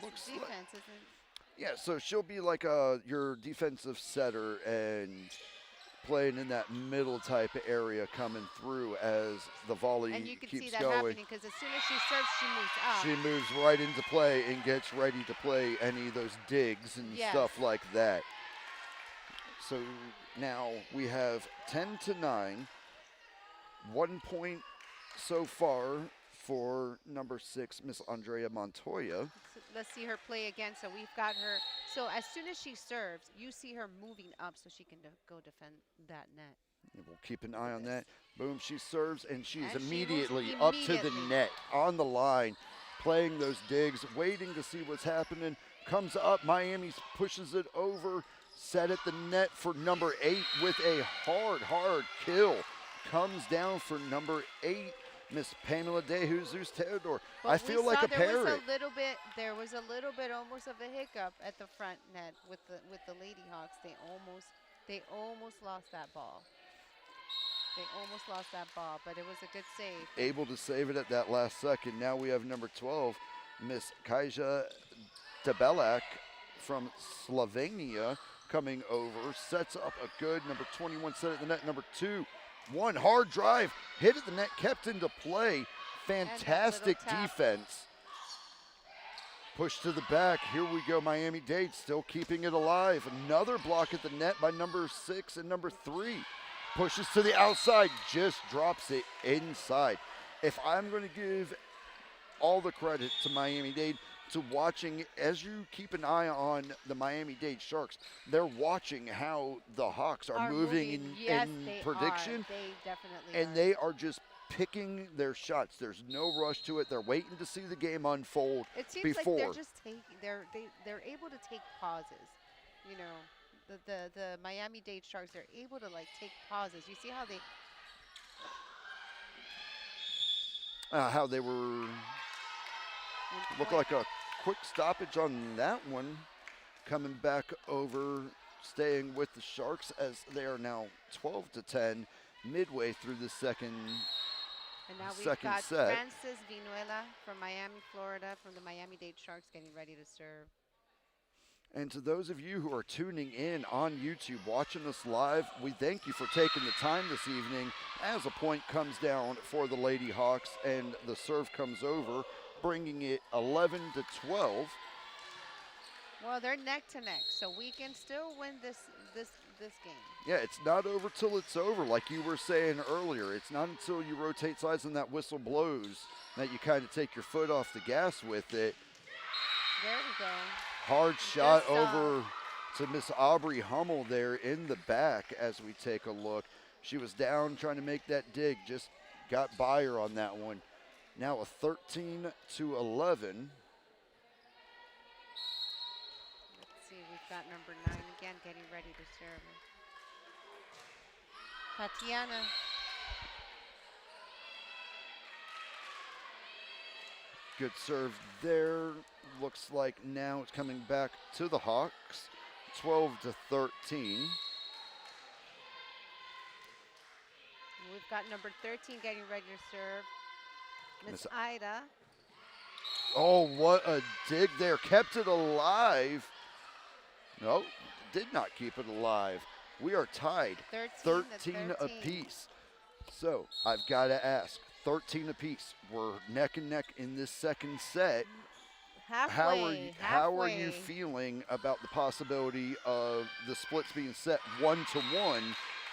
S1: looks
S2: defense,
S1: like,
S2: isn't?
S1: Yeah, so she'll be like your defensive setter and playing in that middle type of area coming through as the volley
S2: And you can
S1: keeps
S2: see that
S1: going.
S2: happening because as soon as she serves, she moves up.
S1: She moves right into play and gets ready to play any of those digs and
S2: Yes.
S1: stuff like that. So now we have 10-9, 1 point so far for number 6, Miss Andrea Montoya.
S2: So let's see her play again. So we've got her. So as soon as she serves, you see her moving up so she can go defend that net.
S1: And we'll keep an eye on that. Boom, she serves, and she is
S2: And she moves
S1: immediately up to the
S2: immediately.
S1: net, on the line, playing those digs, waiting to see what's happening. Comes up, Miami pushes it over, set at the net for number 8 with a hard kill. Comes down for number 8, Miss Pamela De Jesus Teodor.
S2: But
S1: I feel like a parrot.
S2: There was a little bit almost of a hiccup at the front net with the Lady Hawks. They almost lost that ball. They almost lost that ball, but it was a good save.
S1: Able to save it at that last second. Now we have number 12, Miss Kaja Debelak from Slovenia coming over. Sets up a good number 21, set at the net. Number 2, one hard drive, hit at the net, kept into play. Fantastic defense. Push to the back. Here we go, Miami-Dade still keeping it alive. Another block at the net by number 6 and number 3. Pushes to the outside, just drops it inside. If I'm going to give all the credit to Miami-Dade, to watching, as you keep an eye on the Miami-Dade Sharks, they're watching how the Hawks are moving
S2: Yes,
S1: in
S2: they
S1: prediction.
S2: Are. They definitely
S1: and
S2: are.
S1: They are just picking their shots. There's no rush to it. They're waiting to see the game unfold.
S2: It seems
S1: before.
S2: like they're just they're able to take pauses. You know, the Miami-Dade Sharks, they're able to like take pauses. You see how they
S1: were look like a quick stoppage on that one. Coming back over, staying with the Sharks as they are now 12-10 midway through the second
S2: And now we've
S1: second
S2: got
S1: set.
S2: Francis Vinuela from Miami, Florida, from the Miami-Dade Sharks getting ready to serve.
S1: And to those of you who are tuning in on YouTube, watching us live, we thank you for taking the time this evening as a point comes down for the Lady Hawks and the serve comes over, bringing it 11-12.
S2: Well, they're neck to neck, so we can still win this game.
S1: Yeah, it's not over till it's over, like you were saying earlier. It's not until you rotate sides and that whistle blows that you kind of take your foot off the gas with it.
S2: There we go.
S1: Hard shot over to Miss Aubrey Hummel there in the back as we take a look. She was down trying to make that dig, just got by her on that one. Now a 13-11.
S2: Let's see, we've got number 9 again getting ready to serve. Tatiana.
S1: Good serve there. Looks like now it's coming back to the Hawks, 12-13.
S2: We've got number 13 getting ready to serve. Miss Ida.
S1: Oh, what a dig there. Kept it alive. No, did not keep it alive. We are tied 13 apiece. So I've got to ask, 13 apiece. We're neck and neck in this second set.
S2: Halfway.
S1: How are you feeling about the possibility of the splits being set 1-1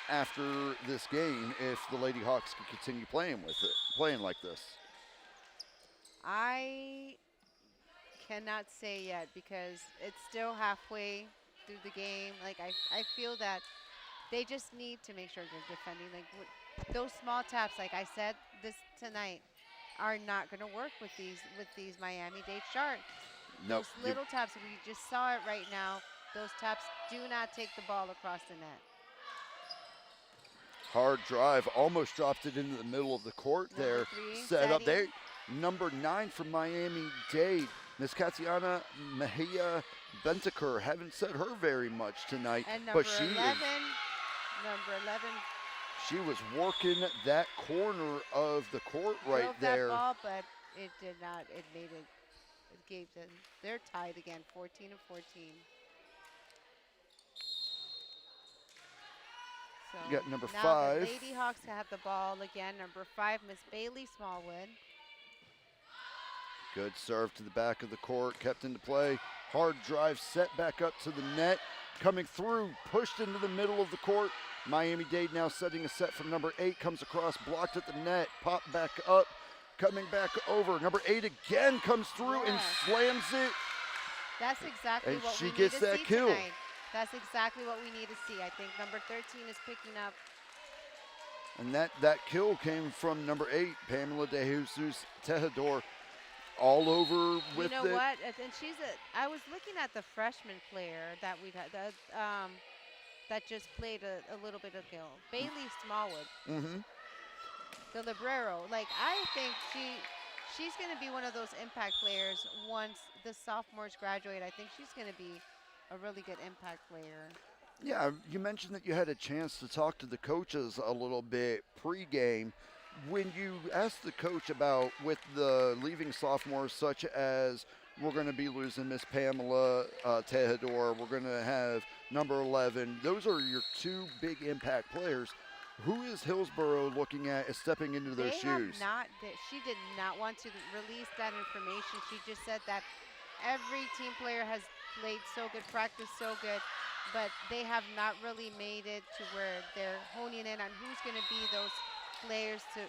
S1: after this game if the Lady Hawks can continue playing like this?
S2: I cannot say yet because it's still halfway through the game. Like I feel that they just need to make sure they're defending. Like those small taps, like I said this tonight, are not going to work with these Miami-Dade Sharks.
S1: Nope.
S2: Those little taps, we just saw it right now. Those taps do not take the ball across the net.
S1: Hard drive, almost dropped it into the middle of the court there. Set up there. Number 9 from Miami-Dade, Miss Katiana Mejia Bentaker. Haven't said her very much tonight,
S2: and number
S1: but
S2: number 11.
S1: She was working that corner of the court right
S2: drove
S1: there.
S2: That ball, but it did not. It made it it gave them. They're tied again, 14 and 14. So
S1: You got number
S2: now
S1: 5.
S2: the Lady Hawks have the ball again. Number 5, Miss Bailey Smallwood.
S1: Good serve to the back of the court, kept into play. Hard drive, set back up to the net. Coming through, pushed into the middle of the court. Miami-Dade now setting a set from number 8, comes across, blocked at the net, popped back up, coming back over. Number 8 again comes through and slams it.
S2: That's exactly
S1: And
S2: what
S1: she
S2: we need
S1: gets
S2: to
S1: that
S2: see
S1: kill.
S2: tonight. That's exactly what we need to see. I think number 13 is picking up.
S1: And that kill came from number 8, Pamela De Jesus Tejedor, all over with it.
S2: You know what? And I was looking at the freshman player that we've had that just played a little bit ago, Bailey Smallwood.
S1: Mm-hmm.
S2: The librero. Like, I think she's going to be one of those impact players once the sophomores graduate. I think she's going to be a really good impact player.
S1: Yeah, you mentioned that you had a chance to talk to the coaches a little bit pregame. When you asked the coach about with the leaving sophomores, such as we're going to be losing Miss Pamela Tejedor, we're going to have number 11, those are your 2 big impact players. Who is Hillsborough looking at as stepping into their shoes?
S2: She did not want to release that information. She just said that every team player has played so good, practiced so good, but they have not really made it to where they're honing in on who's going to be those players to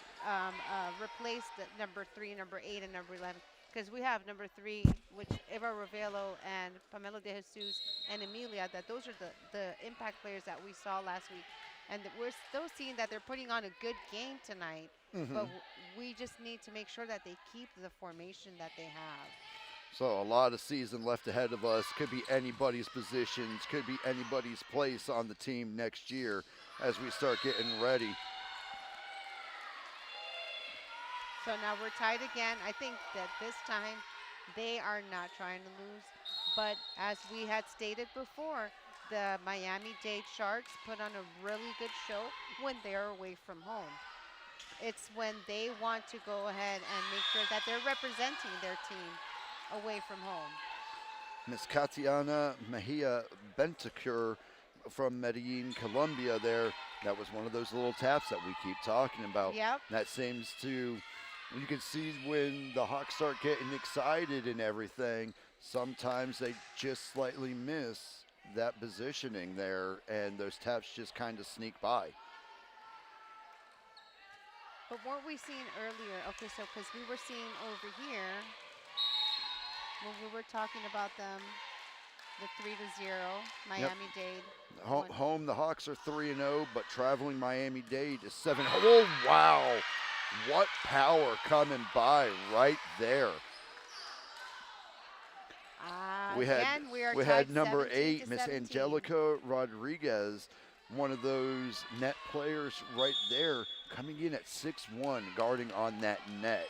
S2: replace the number 3, number 8, and number 11. Because we have number 3, which Eva Ravello and Pamela De Jesus and Emilia, that those are the impact players that we saw last week. And we're still seeing that they're putting on a good game tonight.
S1: Mm-hmm.
S2: But we just need to make sure that they keep the formation that they have.
S1: So a lot of season left ahead of us. Could be anybody's positions, could be anybody's place on the team next year as we start getting ready.
S2: So now we're tied again. I think that this time they are not trying to lose. But as we had stated before, the Miami-Dade Sharks put on a really good show when they're away from home. It's when they want to go ahead and make sure that they're representing their team away from home.
S1: Miss Katiana Mejia Bentacur from Medellin, Colombia there. That was one of those little taps that we keep talking about.
S2: Yep.
S1: That seems to, you can see when the Hawks start getting excited and everything, sometimes they just slightly miss that positioning there, and those taps just kind of sneak by.
S2: But weren't we seeing earlier, okay, so because we were seeing over here, when we were talking about them, the 3-0, Miami-Dade.
S1: Home, the Hawks are 3-0, but traveling Miami-Dade is 7. Oh, wow. What power coming by right there. We had number 8, Miss Angelica Rodriguez, one of those net players right there, coming in at 6'1", guarding on that net.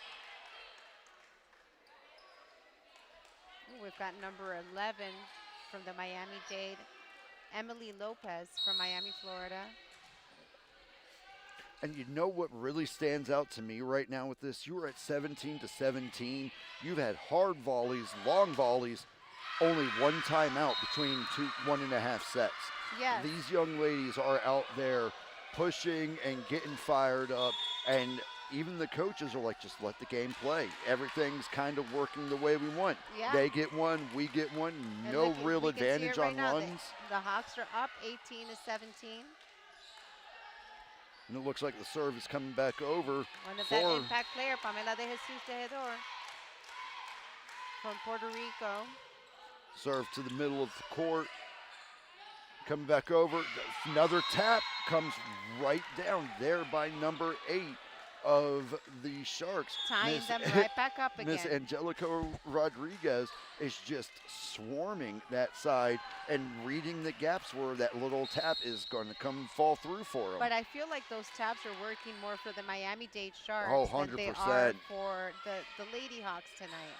S2: We've got number 11 from the Miami-Dade, Emily Lopez from Miami, Florida.
S1: And you know what really stands out to me right now with this? You were at 17-17. You've had hard volleys, long volleys, only one timeout between 1.5 sets.
S2: Yes.
S1: These young ladies are out there pushing and getting fired up, and even the coaches are like, just let the game play. Everything's kind of working the way we want.
S2: Yeah.
S1: They get one, we get one,
S2: And
S1: no real advantage on runs.
S2: The Hawks are up 18-17.
S1: And it looks like the serve is coming back over.
S2: One of that impact player, Pamela De Jesus Tejedor from Puerto Rico.
S1: Serve to the middle of the court. Coming back over. Another tap comes right down there by number 8 of the Sharks.
S2: Tying them right back up again.
S1: Miss Angelica Rodriguez is just swarming that side and reading the gaps where that little tap is going to come fall through for them.
S2: But I feel like those taps are working more for the Miami-Dade Sharks
S1: Oh,
S2: than they
S1: 100%.
S2: are for the Lady Hawks tonight.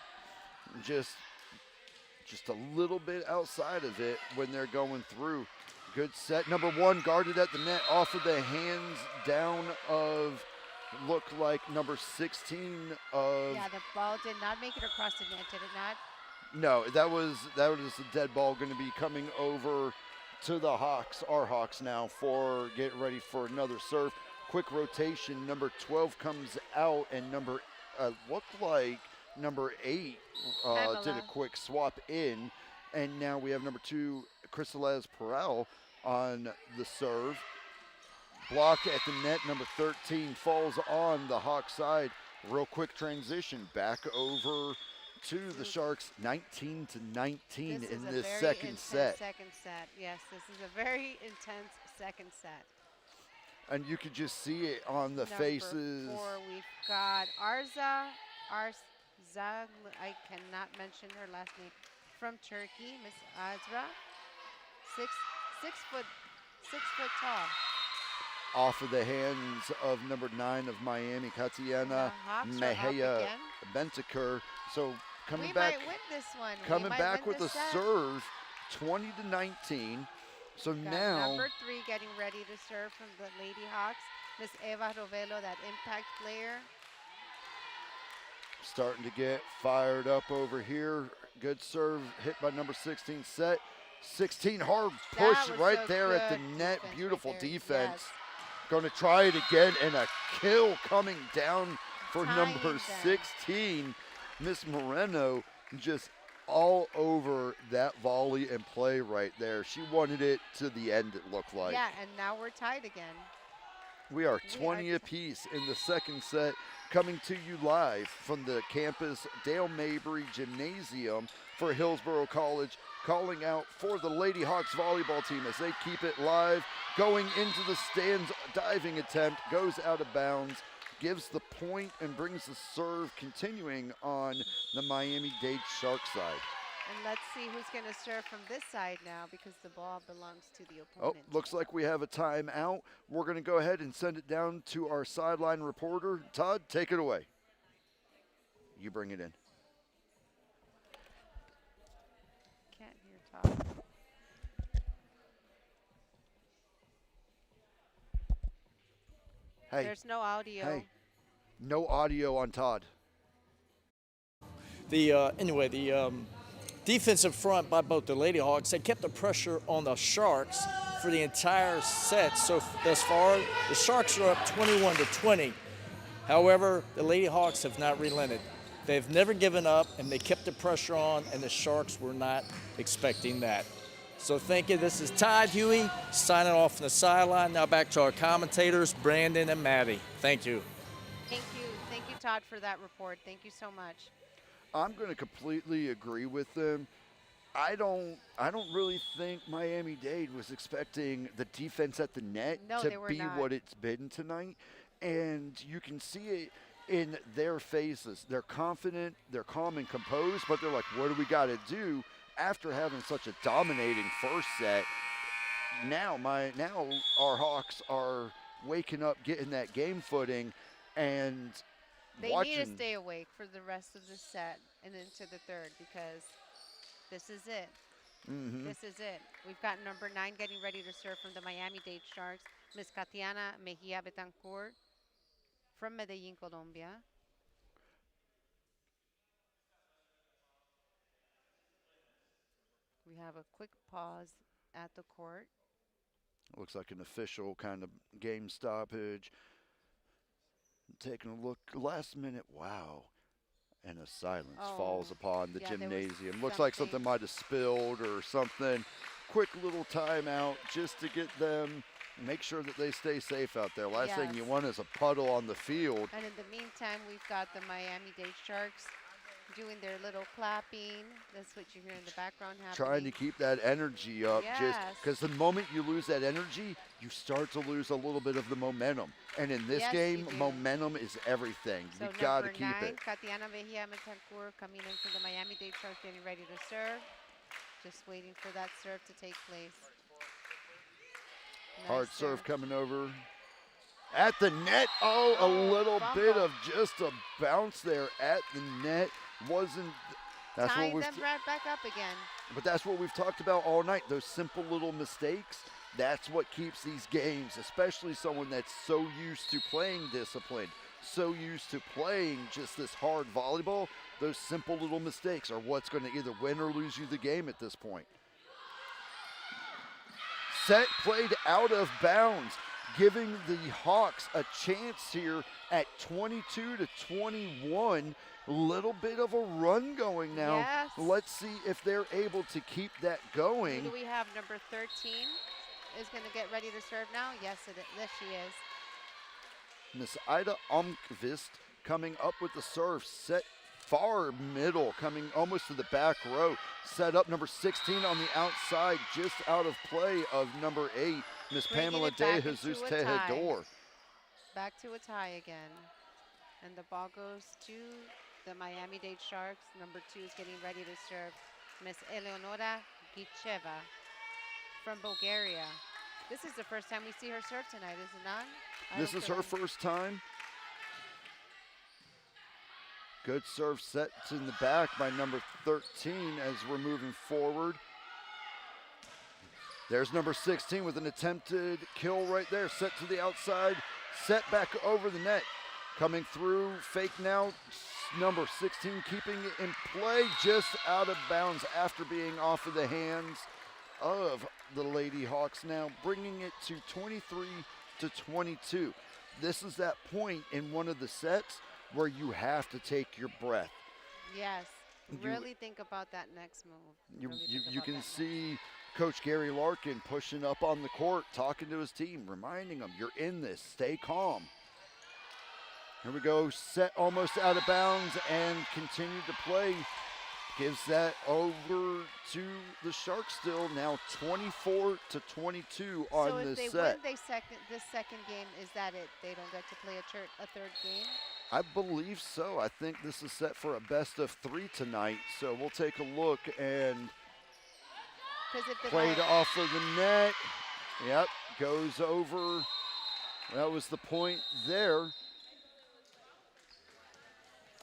S1: Just a little bit outside of it when they're going through. Good set. Number 1 guarded at the net off of the hands down of looked like number 16 of
S2: Yeah, the ball did not make it across the net, did it not?
S1: no, that was a dead ball going to be coming over to the Hawks, our Hawks now for get ready for another serve. Quick rotation. Number 12 comes out, and looked like number 8 did a quick swap in, and now we have number 2 Crystalez Peral on the serve. Blocked at the net. Number 13 falls on the Hawk side. Real quick transition back over to the Sharks, 19-19 in this second set.
S2: Second set, yes. This is a very intense second set.
S1: And you could just see it on the
S2: Number
S1: faces.
S2: 4, we've got Arza, I cannot mention her last name, from Turkey, Miss Azra, six foot tall.
S1: Off of the hands of number 9 of Miami, Katiana Mejia Bentaker. So coming back,
S2: might win this one.
S1: Coming back with a serve, 20-19. So now
S2: number 3 getting ready to serve from the Lady Hawks, Miss Eva Rovelo, that impact player.
S1: Starting to get fired up over here. Good serve hit by number 16 set. 16 hard push right there at the net. Beautiful defense.
S2: Yes.
S1: Going to try it again, and a kill coming down for number 16. Miss Moreno just all over that volley and play right there. She wanted it to the end, it looked like.
S2: Yeah, and now we're tied again.
S1: We are 20 apiece in the second set, coming to you live from the campus Dale Mabry Gymnasium for Hillsborough College, calling out for the Lady Hawks volleyball team as they keep it live. Going into the stands, diving attempt, goes out of bounds, gives the point and brings the serve, continuing on the Miami-Dade Shark side.
S2: And let's see who's going to serve from this side now, because the ball belongs to the
S1: Oh,
S2: opponent.
S1: looks like we have a timeout. We're going to go ahead and send it down to our sideline reporter. Todd, take it away. You bring it in.
S2: Can't hear Todd.
S1: Hey.
S2: There's no audio.
S1: Hey. No audio on Todd.
S3: The defensive front by both the Lady Hawks, they kept the pressure on the Sharks for the entire set. So thus far, the Sharks are up 21-20. However, the Lady Hawks have not relented. They've never given up, and they kept the pressure on, and the Sharks were not expecting that. So thank you. This is Todd Huey signing off from the sideline. Now back to our commentators, Brandon and Maddie. Thank you.
S2: Thank you. Thank you, Todd, for that report. Thank you so much.
S1: I'm going to completely agree with them. I don't really think Miami-Dade was expecting the defense at the net to be what it's been tonight. And you can see it in their faces. They're confident, they're calm and composed, but they're like, what do we got to do after having such a dominating first set? Now our Hawks are waking up, getting that game footing, and
S2: they need to stay awake for the rest of the set and into the third, because this is it.
S1: Mm-hmm.
S2: This is it. We've got number 9 getting ready to serve from the Miami-Dade Sharks, Miss Katiana Mejia Betancourt from Medellin, Colombia. We have a quick pause at the court.
S1: Looks like an official kind of game stoppage. Taking a look, last minute, wow. And a silence falls upon the gymnasium. Looks like something might have spilled or something. Quick little timeout just to get them, make sure that they stay safe out there. Last thing you want is a puddle on the field.
S2: And in the meantime, we've got the Miami-Dade Sharks doing their little clapping. That's what you hear in the background happening.
S1: Trying to keep that energy up, just because the moment you lose that energy, you start to lose a little bit of the momentum. And in this game, momentum is everything.
S2: So
S1: you got to keep
S2: number 9,
S1: it.
S2: Katiana Mejia Betancourt coming in for the Miami-Dade Sharks, getting ready to serve. Just waiting for that serve to take place.
S1: Hard serve coming over. At the net, a little bit of just a bounce there at the net.
S2: Tying them right back up again.
S1: But that's what we've talked about all night. Those simple little mistakes That's what keeps these games, especially someone that's so used to playing discipline, so used to playing just this hard volleyball. Those simple little mistakes are what's going to either win or lose you the game at this point. Set played out of bounds, giving the Hawks a chance here at 22-21. Little bit of a run going now.
S2: Yes.
S1: Let's see if they're able to keep that going.
S2: Who do we have? Number 13 is going to get ready to serve now. Yes, yes, she is.
S1: Miss Ida Almqvist coming up with the serve, set far middle, coming almost to the back row. Set up number 16 on the outside, just out of play of number 8, Miss Pamela De Jesus Tejedor.
S2: Back to a tie again. And the ball goes to the Miami-Dade Sharks. Number 2 is getting ready to serve, Miss Eleonora Gicheva from Bulgaria. This is the first time we see her serve tonight, is it not?
S1: This is her first time. Good serve set in the back by number 13 as we're moving forward. There's number 16 with an attempted kill right there. Set to the outside, set back over the net. Coming through, fake now, number 16 keeping it in play, just out of bounds after being off of the hands of the Lady Hawks now, bringing it to 23-22. This is that point in one of the sets where you have to take your breath.
S2: Yes, really think about that next move.
S1: You can see Coach Gary Larkin pushing up on the court, talking to his team, reminding them, you're in this, stay calm. Here we go, set almost out of bounds and continue to play. Gives that over to the Sharks still, now 24-22 on this set.
S2: So if they win this second game, is that it? They don't get to play a third game?
S1: I believe so. I think this is set for a best of 3 tonight. So we'll take a look and played off of the net. Yep, goes over. That was the point there.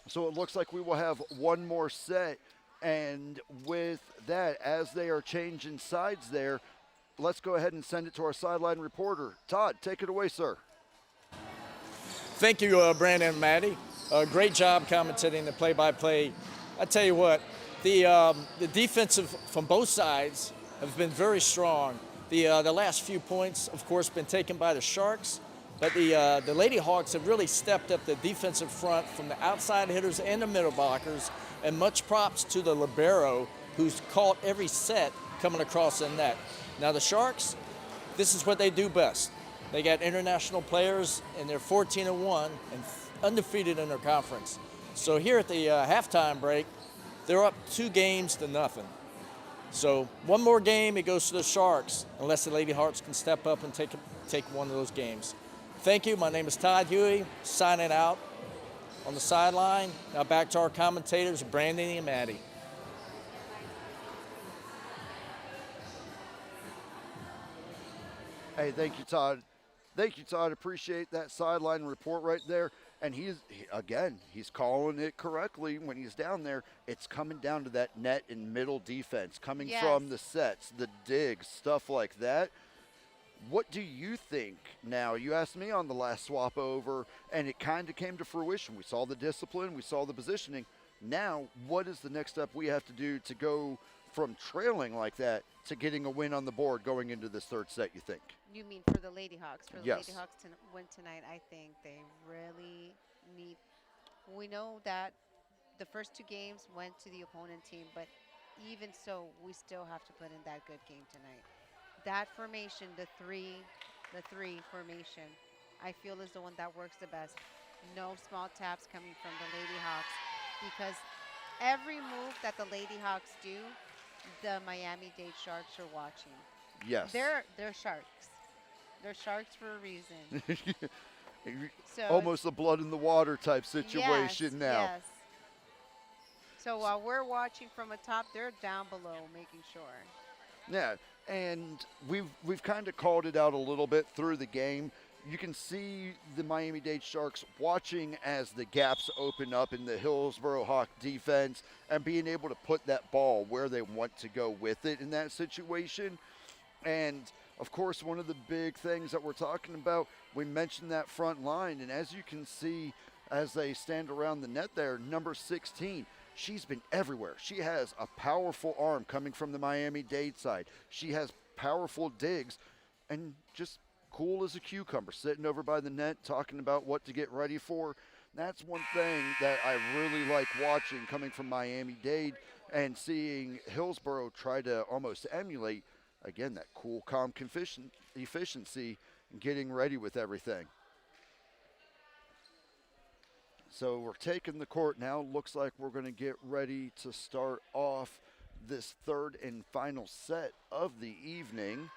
S1: So it looks like we will have one more set. And with that, as they are changing sides there, let's go ahead and send it to our sideline reporter. Todd, take it away, sir.
S3: Thank you, Brandon and Maddie. Great job commentating the play-by-play. I tell you what, the defensive from both sides have been very strong. The last few points, of course, been taken by the Sharks, but the Lady Hawks have really stepped up the defensive front from the outside hitters and the middle blockers, and much props to the libero, who's caught every set coming across the net. Now the Sharks, this is what they do best. They got international players, and they're 14-1 and undefeated in their conference. So here at the halftime break, they're up 2-0. So one more game, it goes to the Sharks, unless the Lady Hawks can step up and take one of those games. Thank you. My name is Todd Huey, signing out on the sideline. Now back to our commentators, Brandon and Maddie.
S1: Hey, thank you, Todd. Thank you, Todd. Appreciate that sideline report right there. And he's calling it correctly when he's down there. It's coming down to that net and middle defense, coming from the sets, the digs, stuff like that. What do you think now? You asked me on the last swap over, and it kind of came to fruition. We saw the discipline. We saw the positioning. Now, what is the next step we have to do to go from trailing like that to getting a win on the board going into this third set, you think?
S2: You mean for the Lady Hawks? For the Lady Hawks to win tonight, I think they really need – we know that the first 2 games went to the opponent team, but even so, we still have to put in that good game tonight. That formation, the three formation, I feel is the one that works the best. No small taps coming from the Lady Hawks, because every move that the Lady Hawks do, the Miami-Dade Sharks are watching.
S1: Yes.
S2: They're Sharks. They're Sharks for a reason. So
S1: almost a blood in the water type situation now.
S2: Yes. So while we're watching from atop, they're down below making sure.
S1: Yeah, and we've kind of called it out a little bit through the game. You can see the Miami-Dade Sharks watching as the gaps open up in the Hillsborough Hawk defense and being able to put that ball where they want to go with it in that situation. And of course, one of the big things that we're talking about, we mentioned that front line, and as you can see, as they stand around the net there, number 16, she's been everywhere. She has a powerful arm coming from the Miami-Dade side. She has powerful digs, and just cool as a cucumber, sitting over by the net, talking about what to get ready for. That's one thing that I really like watching coming from Miami-Dade and seeing Hillsborough try to almost emulate, again, that cool, calm efficiency and getting ready with everything. So we're taking the court now. Looks like we're going to get ready to start off this third and final set of the evening.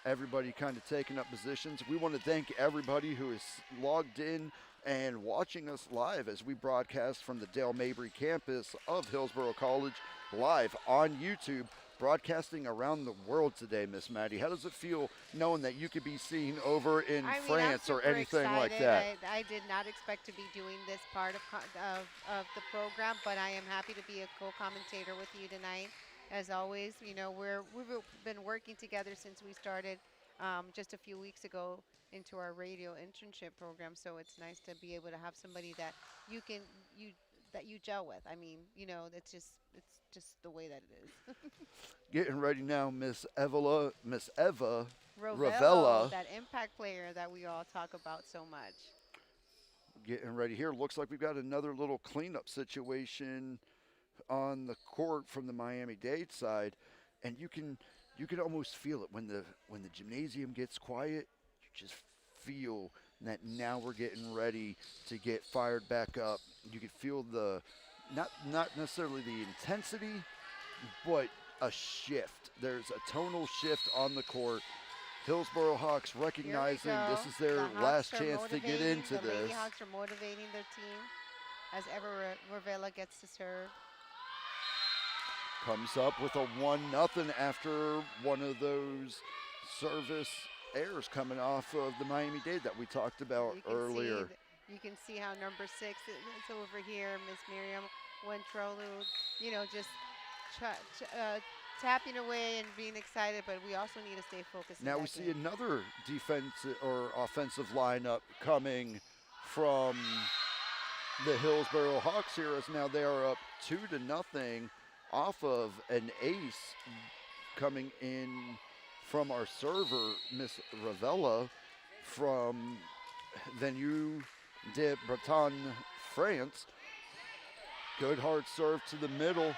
S1: Everybody kind of taking up positions. We want to thank everybody who is logged in and watching us live as we broadcast from the Dale Mabry campus of Hillsborough College live on YouTube, broadcasting around the world today, Miss Maddie. How does it feel knowing that you could be seen over in France or anything like that?
S2: I did not expect to be doing this part of the program, but I am happy to be a co-commentator with you tonight. As always, you know, we've been working together since we started just a few weeks ago into our radio internship program. So it's nice to be able to have somebody that you gel with. I mean, you know, it's just the way that it is.
S1: Getting ready now, Miss Eva
S2: Ravella, that impact player that we all talk about so much.
S1: Getting ready here. Looks like we've got another little cleanup situation on the court from the Miami-Dade side, and you can almost feel it when the gymnasium gets quiet. You just feel that now we're getting ready to get fired back up. You can feel the not necessarily the intensity, but a shift. There's a tonal shift on the court. Hillsborough Hawks recognizing this is their last chance to get into this.
S2: The Lady Hawks are motivating their team as Ravella gets to serve.
S1: Comes up with a 1-0 after one of those service errors coming off of the Miami-Dade that we talked about earlier.
S2: You can see how number 6 is over here, Miss Miriam Wentrolu, you know, just tapping away and being excited, but we also need to stay focused.
S1: Now we see another defensive or offensive lineup coming from the Hillsborough Hawks here, as now they are up 2-0 off of an ace coming in from our server, Miss Ravella, from Venue de Bretagne, France. Good hard serve to the middle.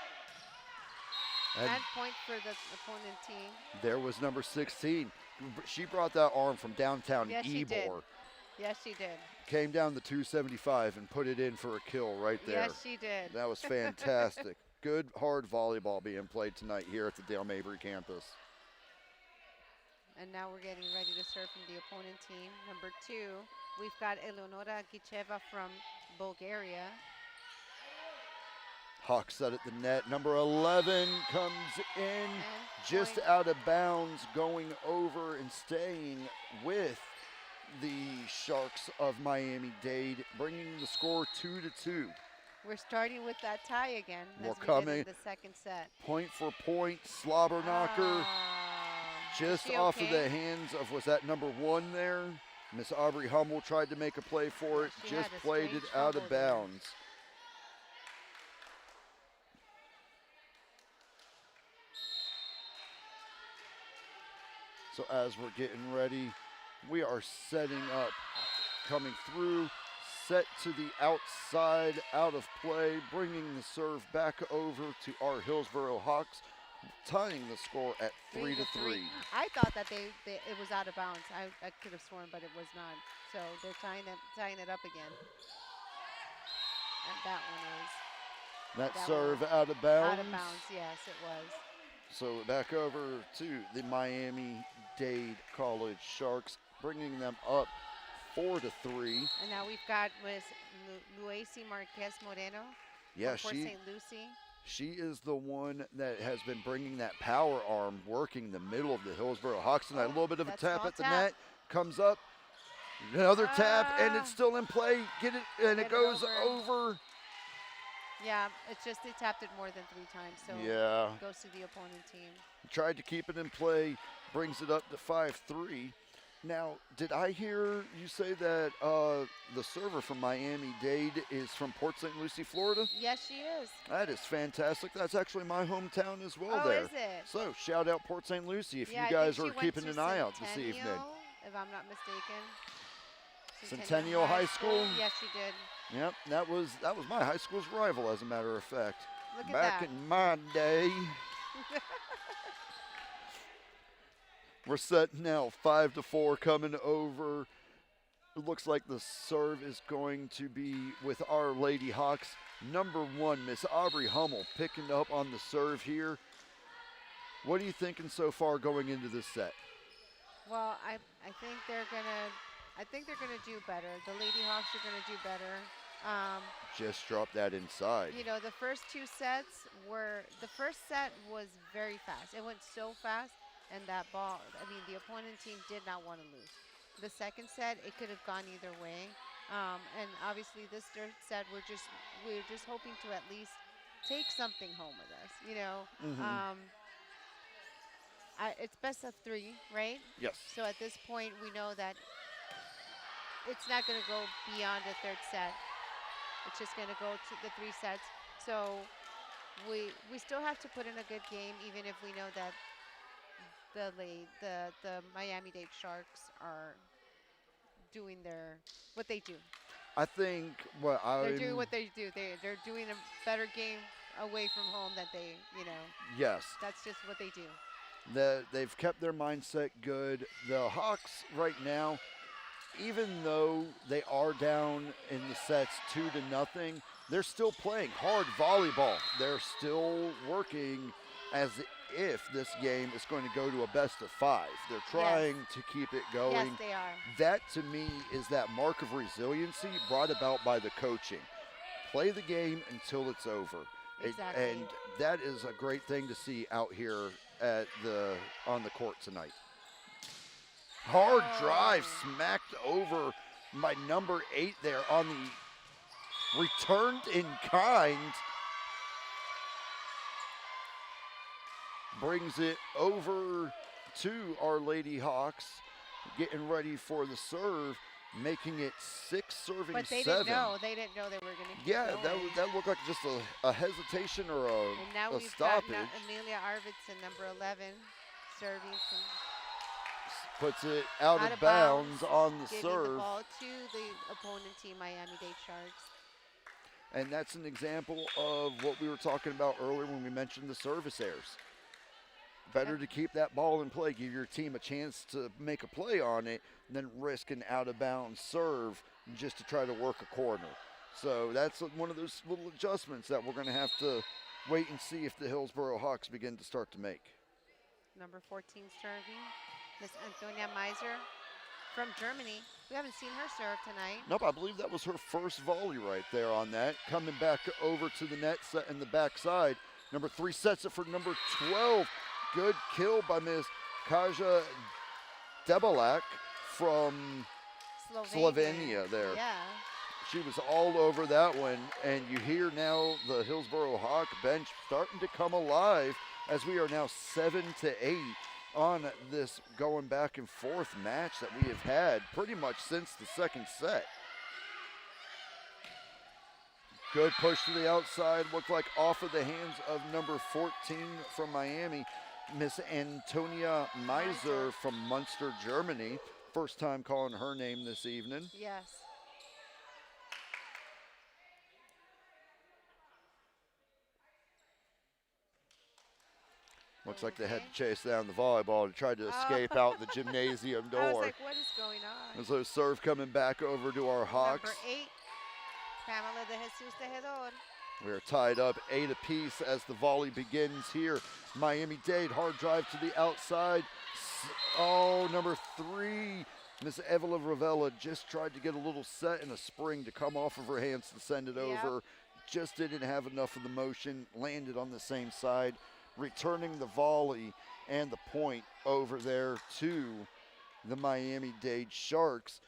S2: And point for the opponent team.
S1: There was number 16. She brought that arm from downtown Ybor.
S2: Yes, she did.
S1: Came down the 275 and put it in for a kill right there.
S2: Yes, she did.
S1: That was fantastic. Good, hard volleyball being played tonight here at the Dale Mabry campus.
S2: And now we're getting ready to serve from the opponent team. Number 2, we've got Eleonora Gicheva from Bulgaria.
S1: Hawks set at the net. Number 11 comes in just out of bounds, going over and staying with the Sharks of Miami-Dade, bringing the score 2-2.
S2: We're starting with that tie again.
S1: We're
S2: as we
S1: coming
S2: did in the second set.
S1: Point for point, slobber knocker. Just off of the hands of, was that number 1 there? Miss Aubrey Hummel tried to make a play for it, just played it out of bounds. So as we're getting ready, we are setting up, coming through, set to the outside, out of play, bringing the serve back over to our Hillsborough Hawks, tying the score at 3-3.
S2: I thought that it was out of bounds. I could have sworn, but it was not. So they're tying it up again. And that one is.
S1: That serve out of bounds?
S2: Out of bounds, yes, it was.
S1: So back over to the Miami-Dade College Sharks, bringing them up 4-3.
S2: And now we've got Miss Lucy Marquez Moreno.
S1: Yeah,
S2: for St. Lucie.
S1: She is the one that has been bringing that power arm, working the middle of the Hillsborough Hawks. And a little bit of a tap at the net, comes up, another tap, and it's still in play. Get it, and it goes over.
S2: Yeah, it's just they tapped it more than 3 times, so
S1: Yeah.
S2: it goes to the opponent team.
S1: Tried to keep it in play, brings it up to 5-3. Now, did I hear you say that the server from Miami-Dade is from Port St. Lucie, Florida?
S2: Yes, she is.
S1: That is fantastic. That's actually my hometown as well
S2: Oh,
S1: there.
S2: is it?
S1: So, shout out Port St. Lucie if
S2: Yeah,
S1: you
S2: I
S1: guys
S2: think
S1: are
S2: she went
S1: keeping
S2: to
S1: an eye out this evening.
S2: Centennial, if I'm not mistaken.
S1: Centennial High School?
S2: Yes, she did.
S1: Yep, that was my high school's rival, as a matter of fact.
S2: Look at
S1: Back
S2: that.
S1: in my day. We're set now, 5-4 coming over. It looks like the serve is going to be with our Lady Hawks. Number 1, Miss Aubrey Hummel, picking up on the serve here. What are you thinking so far going into this set?
S2: Well, I think they're gonna do better. The Lady Hawks are gonna do better.
S1: Just drop that inside.
S2: You know, the first 2 sets the first set was very fast. It went so fast, and that ball, I mean, the opponent team did not want to lose. The second set, it could have gone either way. And obviously this third set, we're just hoping to at least take something home with us, you know. It's best of 3, right?
S1: Yes.
S2: So at this point, we know that it's not going to go beyond the third set. It's just going to go to the 3 sets. So we still have to put in a good game, even if we know that the Miami-Dade Sharks are doing what they do.
S1: I think
S2: They're doing what they do. They're doing a better game away from home that they, you know.
S1: Yes.
S2: That's just what they do.
S1: They've kept their mindset good. The Hawks right now, even though they are down in the sets 2-0, they're still playing hard volleyball. They're still working as if this game is going to go to a best of 5. They're trying to keep it going.
S2: Yes, they are.
S1: That, to me, is that mark of resiliency brought about by the coaching. Play the game until it's over.
S2: Exactly.
S1: And that is a great thing to see out here on the court tonight. Hard drive smacked over by number 8 there on the returned in kind. Brings it over to our Lady Hawks, getting ready for the serve, making it 6 serving 7.
S2: But they didn't know. They didn't know they were going to keep
S1: Yeah,
S2: going.
S1: that looked like just a hesitation or
S2: And now
S1: a
S2: we've
S1: stoppage.
S2: got Amelia Arvidsson, number 11, serving from
S1: Puts it out of bounds on the
S2: giving
S1: serve.
S2: the ball to the opponent team, Miami-Dade Sharks.
S1: And that's an example of what we were talking about earlier when we mentioned the service errors. Better to keep that ball in play, give your team a chance to make a play on it, than risk an out-of-bounds serve just to try to work a corner. So that's one of those little adjustments that we're going to have to wait and see if the Hillsborough Hawks begin to start to make.
S2: Number 14 serving, Miss Antonia Meiser from Germany. We haven't seen her serve tonight.
S1: Nope, I believe that was her first volley right there on that. Coming back over to the net, set in the backside. Number 3 sets it for number 12. Good kill by Miss Kaja Debalak from Slovenia there.
S2: Yeah.
S1: She was all over that one, and you hear now the Hillsborough Hawk bench starting to come alive as we are now 7-8 on this going back and forth match that we have had pretty much since the second set. Good push to the outside, looked like off of the hands of number 14 from Miami, Miss Antonia Meiser from Munster, Germany. First time calling her name this evening.
S2: Yes.
S1: Looks like they had to chase down the volleyball to try to escape out the gymnasium door.
S2: I was like, what is going on?
S1: As those serve coming back over to our Hawks.
S2: Number 8, Pamela de Jesus Tejedor.
S1: We are tied up 8 apiece as the volley begins here. Miami-Dade, hard drive to the outside. Number 3, Miss Evelyn Ravella just tried to get a little set and a spring to come off of her hands to send it over. Just didn't have enough of the motion, landed on the same side, returning the volley and the point over there to the Miami-Dade Sharks.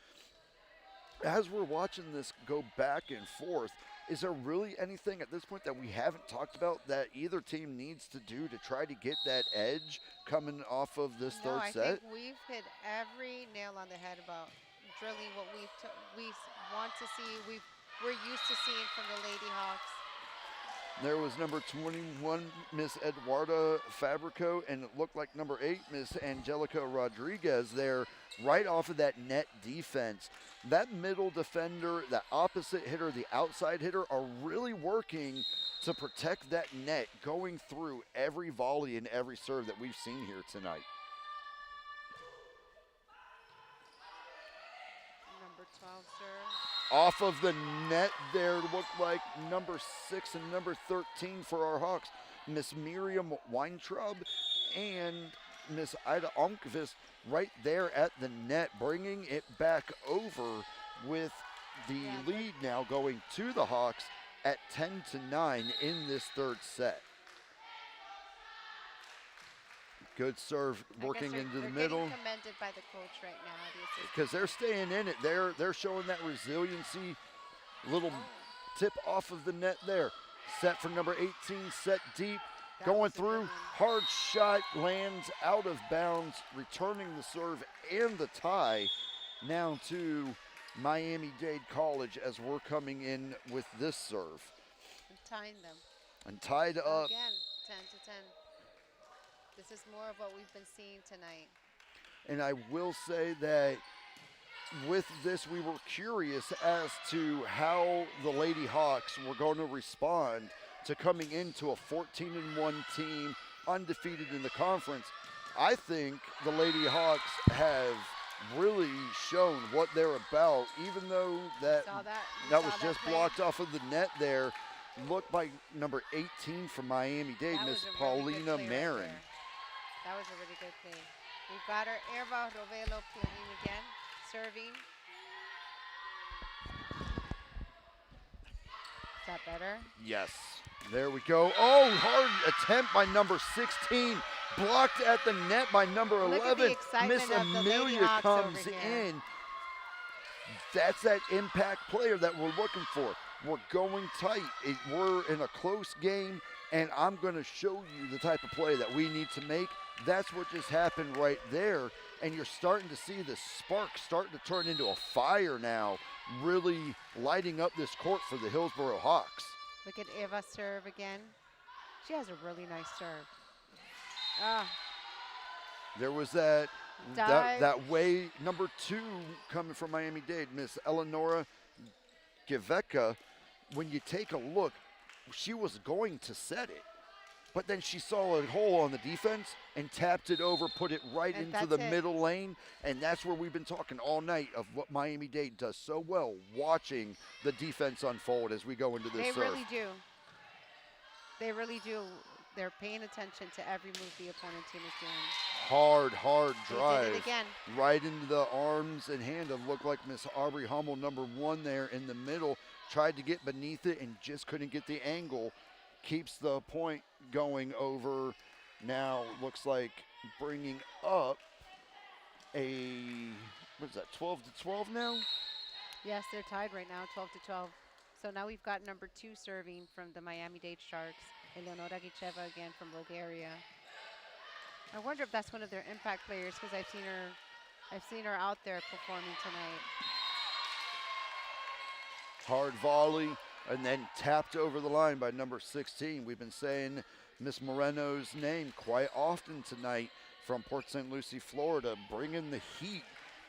S1: As we're watching this go back and forth, Is there really anything at this point that we haven't talked about that either team needs to do to try to get that edge coming off of this
S2: No,
S1: third
S2: I
S1: set?
S2: think we've hit every nail on the head about drilling what we want to see. We're used to seeing from the Lady Hawks.
S1: There was number 21, Miss Eduarda Fabrico, and it looked like number 8, Miss Angelica Rodriguez there, right off of that net defense. That middle defender, that opposite hitter, the outside hitter are really working to protect that net, going through every volley and every serve that we've seen here tonight.
S2: Number 12, sir.
S1: Off of the net there looked like number 6 and number 13 for our Hawks, Miss Miriam Weintraub and Miss Ida Almqvist right there at the net, bringing it back over with the lead now going to the Hawks at 10-9 in this third set. Good serve working into the middle.
S2: Getting commended by the coach right now.
S1: Because they're staying in it. They're showing that resiliency. Little tip off of the net there. Set for number 18, set deep. Going through, hard shot, lands out of bounds, returning the serve and the tie now to Miami-Dade College as we're coming in with this serve.
S2: And tying them.
S1: And tied up.
S2: Again, 10-10. This is more of what we've been seeing tonight.
S1: And I will say that with this, we were curious as to how the Lady Hawks were going to respond to coming into a 14-1 team, undefeated in the conference. I think the Lady Hawks have really shown what they're about, even though that was just blocked off of the net there. Looked by number 18 from Miami-Dade, Miss Paulina Marin.
S2: That was a really good play. We've got our Erva Rovelo playing again, serving. Is that better?
S1: Yes. There we go. Oh, hard attempt by number 16. Blocked at the net by number 11. Miss Amelia comes in. That's that impact player that we're looking for. We're going tight. We're in a close game, and I'm going to show you the type of play that we need to make. That's what just happened right there, and you're starting to see the spark starting to turn into a fire now, really lighting up this court for the Hillsborough Hawks.
S2: Look at Eva serve again. She has a really nice serve.
S1: There was that way, number 2 coming from Miami-Dade, Miss Eleonora Giveka. When you take a look, she was going to set it, but then she saw a hole on the defense and tapped it over, put it right into the middle lane, and that's where we've been talking all night of what Miami-Dade does so well, watching the defense unfold as we go into this serve.
S2: They really do. They really do. They're paying attention to every move the opponent team is doing.
S1: Hard drive.
S2: They did it again.
S1: Right into the arms and hand of looked like Miss Aubrey Hummel, number 1 there in the middle. Tried to get beneath it and just couldn't get the angle. Keeps the point going over. Now looks like bringing up a, what is that, 12-12 now?
S2: Yes, they're tied right now, 12-12. So now we've got number 2 serving from the Miami-Dade Sharks, Eleonora Gicheva again from Bulgaria. I wonder if that's one of their impact players, because I've seen her out there performing tonight.
S1: Hard volley, and then tapped over the line by number 16. We've been saying Miss Moreno's name quite often tonight from Port St. Lucie, Florida, bringing the heat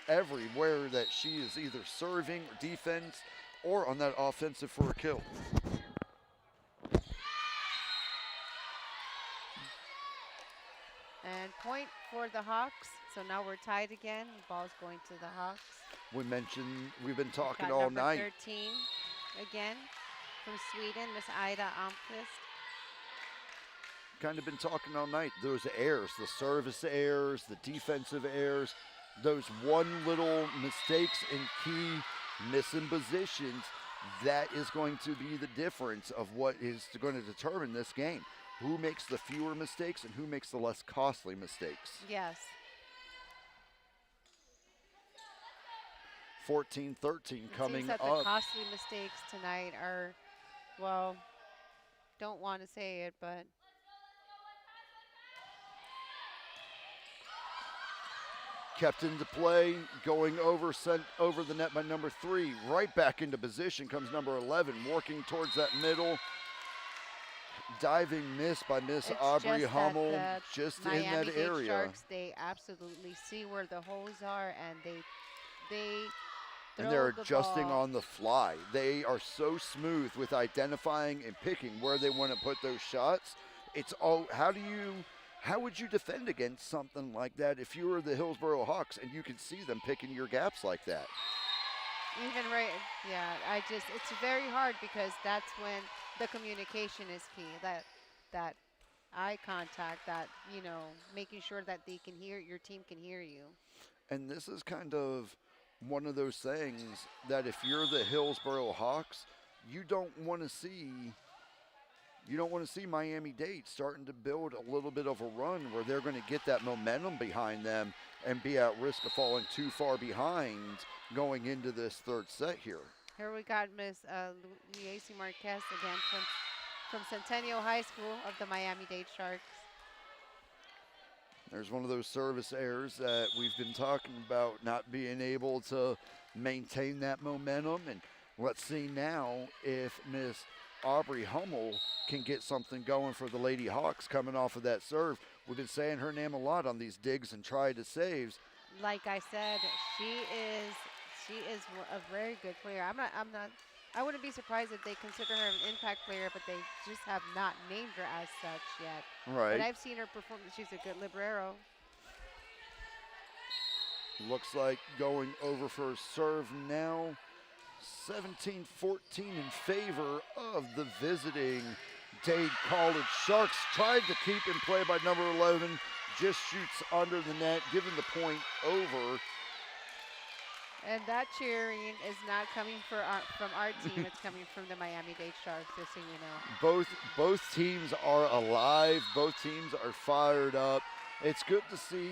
S1: everywhere that she is either serving or defense or on that offensive for a kill.
S2: And point for the Hawks. So now we're tied again. The ball's going to the Hawks.
S1: We've been talking all night.
S2: Number 13 again from Sweden, Miss Ida Almqvist.
S1: Kind of been talking all night. Those errors, the service errors, the defensive errors, those one little mistakes in key missing positions, that is going to be the difference of what is going to determine this game. Who makes the fewer mistakes and who makes the less costly mistakes.
S2: Yes.
S1: 14-13 coming
S2: seems that
S1: up.
S2: the costly mistakes tonight are Well, don't want to say it, but
S1: Kept into play, going over, sent over the net by number 3. Right back into position comes number 11, working towards that middle. Diving miss by Miss
S2: it's
S1: Aubrey
S2: just
S1: Hummel,
S2: that
S1: just
S2: the
S1: in that
S2: Miami-Dade
S1: area.
S2: Sharks, they absolutely see where the holes are, and they throw
S1: And they're
S2: the
S1: adjusting
S2: ball.
S1: on the fly. They are so smooth with identifying and picking where they want to put those shots. It's all, how would you defend against something like that if you were the Hillsborough Hawks and you could see them picking your gaps like that?
S2: Even right, yeah. It's very hard because that's when the communication is key. That eye contact, that making sure that they can hear your team can hear you.
S1: And this is kind of one of those things that if you're the Hillsborough Hawks, you don't want to see Miami-Dade starting to build a little bit of a run where they're going to get that momentum behind them and be at risk of falling too far behind going into this third set here.
S2: Here we got Miss Liacy Marquez again from Centennial High School of the Miami-Dade Sharks.
S1: There's one of those service errors that we've been talking about, not being able to maintain that momentum. And let's see now if Miss Aubrey Hummel can get something going for the Lady Hawks coming off of that serve. We've been saying her name a lot on these digs and try to saves.
S2: Like I said, she is a very good player. I wouldn't be surprised if they consider her an impact player, but they just have not named her as such yet.
S1: Right.
S2: But I've seen her perform. She's a good libero.
S1: Looks like going over for a serve now. 17-14 in favor of the visiting Dade College Sharks. Tried to keep in play by number 11. Just shoots under the net, giving the point over.
S2: And that cheering is not coming from our team. It's coming from the Miami-Dade Sharks, just so you know.
S1: Both teams are alive. Both teams are fired up. It's good to see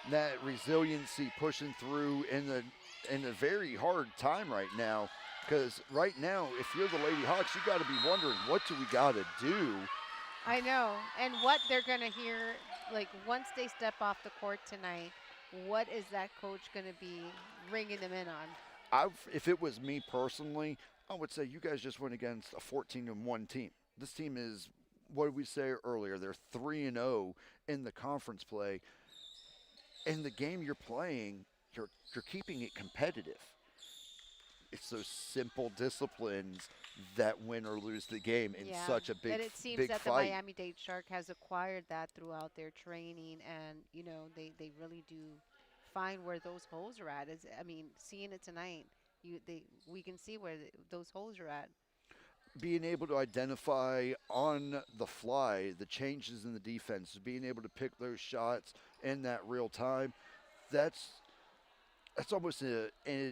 S1: that resiliency pushing through in a very hard time right now. Because right now, if you're the Lady Hawks, you got to be wondering, what do we got to do?
S2: I know. And what they're going to hear, like, once they step off the court tonight, what is that coach going to be ringing them in on?
S1: If it was me personally, I would say you guys just went against a 14-1 team. This team is, what did we say earlier? They're 3-0 in the conference play. In the game you're playing, you're keeping it competitive. It's those simple disciplines that win or lose the game in such a big fight.
S2: And it seems that the Miami-Dade Shark has acquired that throughout their training, and they really do find where those holes are at. Seeing it tonight, we can see where those holes are at.
S1: Being able to identify on the fly the changes in the defense, being able to pick those shots in that real time, that's almost an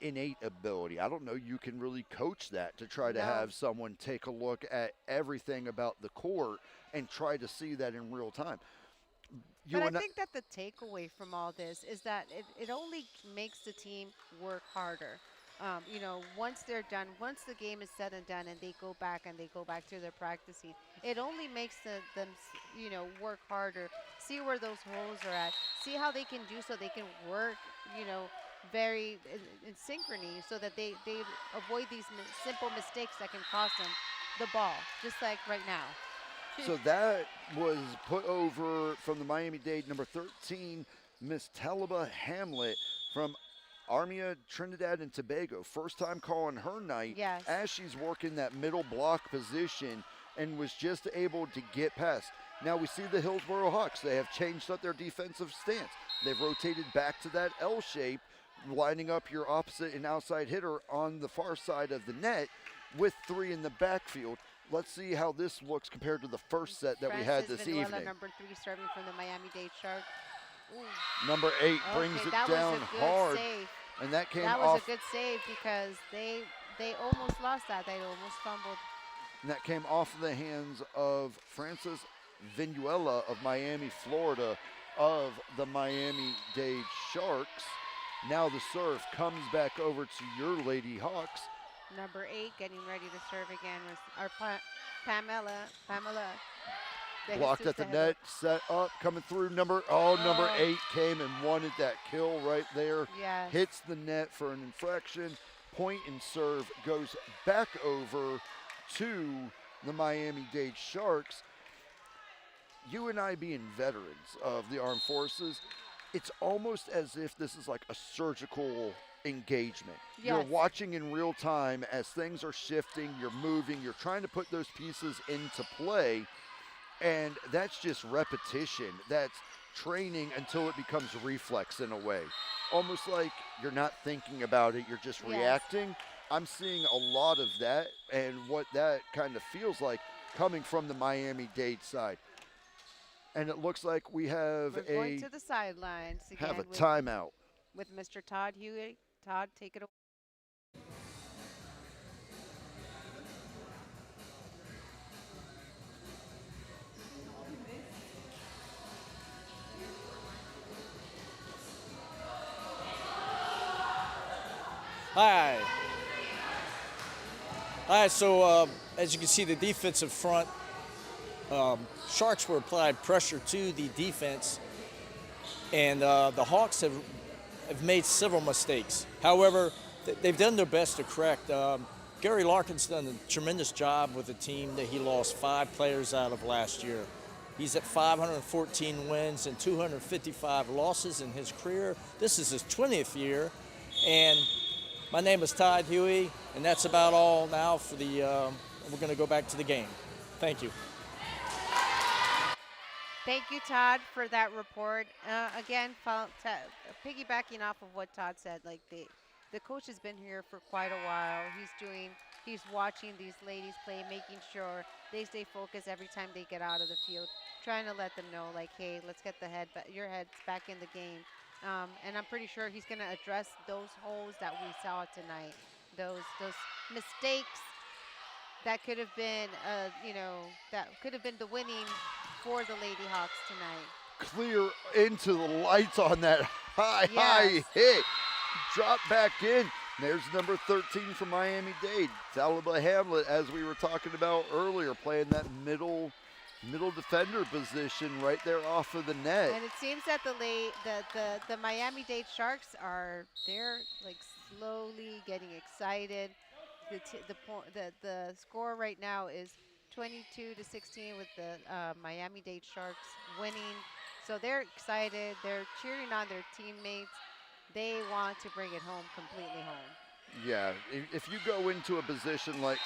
S1: innate ability. I don't know you can really coach that to try to have someone take a look at everything about the court and try to see that in real time.
S2: But I think that the takeaway from all this is that it only makes the team work harder. Once they're done, once the game is said and done and they go back to their practicing, it only makes them work harder, see where those holes are at, see how they can do so they can work, very in synchrony so that they avoid these simple mistakes that can cost them the ball, just like right now.
S1: So that was put over from the Miami-Dade number 13, Miss Talaba Hamlet from Armia, Trinidad and Tobago. First time calling her night as she's working that middle block position and was just able to get past. Now we see the Hillsborough Hawks. They have changed up their defensive stance. They've rotated back to that L shape, lining up your opposite and outside hitter on the far side of the net with 3 in the backfield. Let's see how this looks compared to the first set that we had this evening.
S2: Number 3 serving from the Miami-Dade Sharks. Ooh.
S1: Number 8 brings it down hard.
S2: Save.
S1: And that came
S2: that
S1: off.
S2: Was a good save because they almost lost that. They almost fumbled.
S1: And that came off of the hands of Francis Vinuela of Miami, Florida, of the Miami-Dade Sharks. Now the serve comes back over to your Lady Hawks.
S2: Number 8 getting ready to serve again was our Pamela. De
S1: Blocked
S2: Jesus
S1: at the
S2: de
S1: net, set up, coming through. Number 8 came and wanted that kill right there.
S2: Yes.
S1: Hits the net for an infraction. Point and serve goes back over to the Miami-Dade Sharks. You and I being veterans of the armed forces, it's almost as if this is like a surgical engagement.
S2: Yes.
S1: You're watching in real time as things are shifting, you're moving, you're trying to put those pieces into play, and that's just repetition. That's training until it becomes reflex in a way. Almost like you're not thinking about it, you're just
S2: Yes.
S1: reacting. I'm seeing a lot of that, and what that kind of feels like coming from the Miami-Dade side. And it looks like we have
S2: We're going to the sidelines again
S1: have a timeout.
S2: with Mr. Todd Huey. Todd, take it away.
S3: Hi. All right, so as you can see, the defensive front, Sharks were applied pressure to the defense, and the Hawks have made several mistakes. However, they've done their best to correct. Gary Larkin's done a tremendous job with the team that he lost 5 players out of last year. He's at 514 wins and 255 losses in his career. This is his 20th year, and my name is Todd Huey, and that's about all now for the, we're going to go back to the game. Thank you.
S2: Thank you, Todd, for that report. Again, piggybacking off of what Todd said, like the coach has been here for quite a while. He's watching these ladies play, making sure they stay focused every time they get out of the field, trying to let them know, like, hey, let's get your heads back in the game. And I'm pretty sure he's going to address those holes that we saw tonight, those mistakes that could have been, that could have been the winning for the Lady Hawks tonight.
S1: Clear into the lights on that high
S2: Yes.
S1: hit. Drop back in. There's number 13 from Miami-Dade, Talaba Hamlet, as we were talking about earlier, playing that middle defender position right there off of the net.
S2: And it seems that the Miami-Dade Sharks they're like slowly getting excited. The score right now is 22-16 with the Miami-Dade Sharks winning. So they're excited. They're cheering on their teammates. They want to bring it home, completely home.
S1: Yeah, if you go into a position like,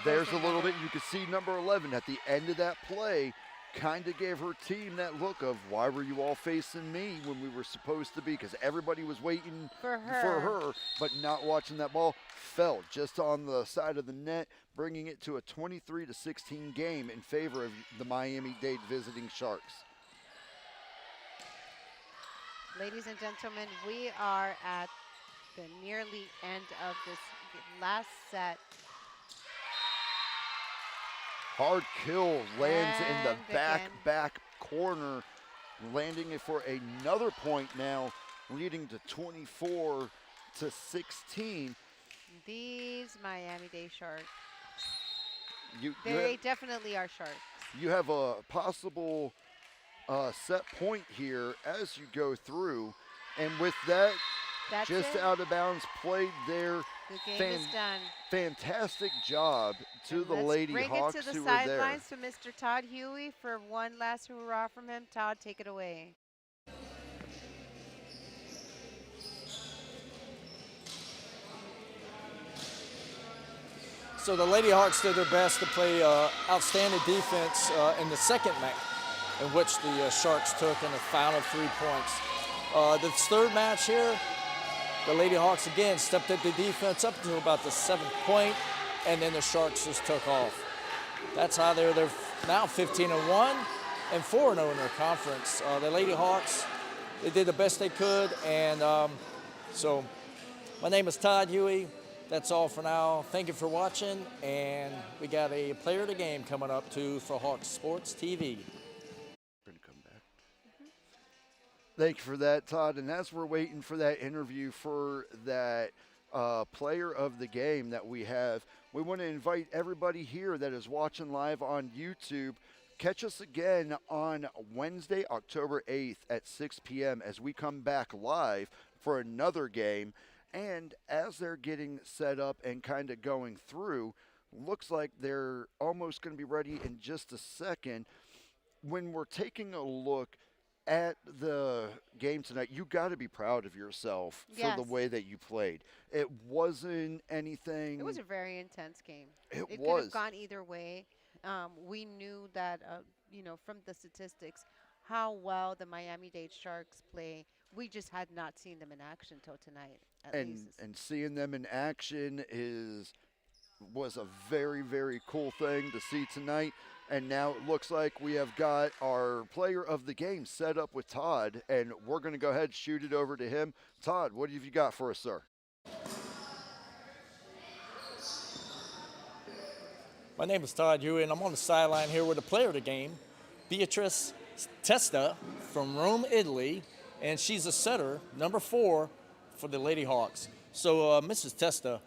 S1: there's a little bit, you can see number 11 at the end of that play kind of gave her team that look of, why were you all facing me when we were supposed to be? Because everybody was waiting
S2: for her,
S1: but not watching that ball. Fell just on the side of the net, bringing it to a 23-16 game in favor of the Miami-Dade visiting Sharks.
S2: Ladies and gentlemen, we are at the nearly end of this last set.
S1: Hard kill lands in the
S2: And
S1: back corner, landing it for another point now, leading to 24-16.
S2: These Miami-Dade Sharks,
S1: They
S2: definitely are Sharks.
S1: You have a possible set point here as you go through, and with that,
S2: That's
S1: just
S2: it.
S1: out of bounds played there.
S2: The game is done.
S1: Fantastic job to the Lady Hawks
S2: Bring it to the
S1: who were there.
S2: sidelines to Mr. Todd Huey for one last hurrah from him. Todd, take it away.
S3: So the Lady Hawks did their best to play outstanding defense in the second match, in which the Sharks took in the final 3 points. The third match here, the Lady Hawks again stepped up the defense up to about the 7th point, and then the Sharks just took off. That's how they're now 15-1 and 4-0 in their conference. The Lady Hawks, they did the best they could, and so my name is Todd Huey. That's all for now. Thank you for watching, and we got a player of the game coming up too for Hawks Sports TV.
S1: Thank you for that, Todd. And as we're waiting for that interview for that player of the game that we have. We want to invite everybody here that is watching live on YouTube. Catch us again on Wednesday, October 8th at 6 p.m. as we come back live for another game. And as they're getting set up and kind of going through, looks like they're almost going to be ready in just a second. When we're taking a look at the game tonight, you got to be proud of yourself for the
S2: Yes.
S1: way that you played. It wasn't anything.
S2: It was a very intense game.
S1: It
S2: It could
S1: was.
S2: have gone either way. We knew that, from the statistics, how well the Miami-Dade Sharks play. We just had not seen them in action till tonight, at least.
S1: And seeing them in action was a very, very cool thing to see tonight. And now it looks like we have got our player of the game set up with Todd, and we're going to go ahead and shoot it over to him. Todd, what have you got for us, sir?
S3: My name is Todd Huey, and I'm on the sideline here with the player of the game, Beatrice Testa from Rome, Italy, and she's a setter, number 4 for the Lady Hawks. So, Mrs. Testa,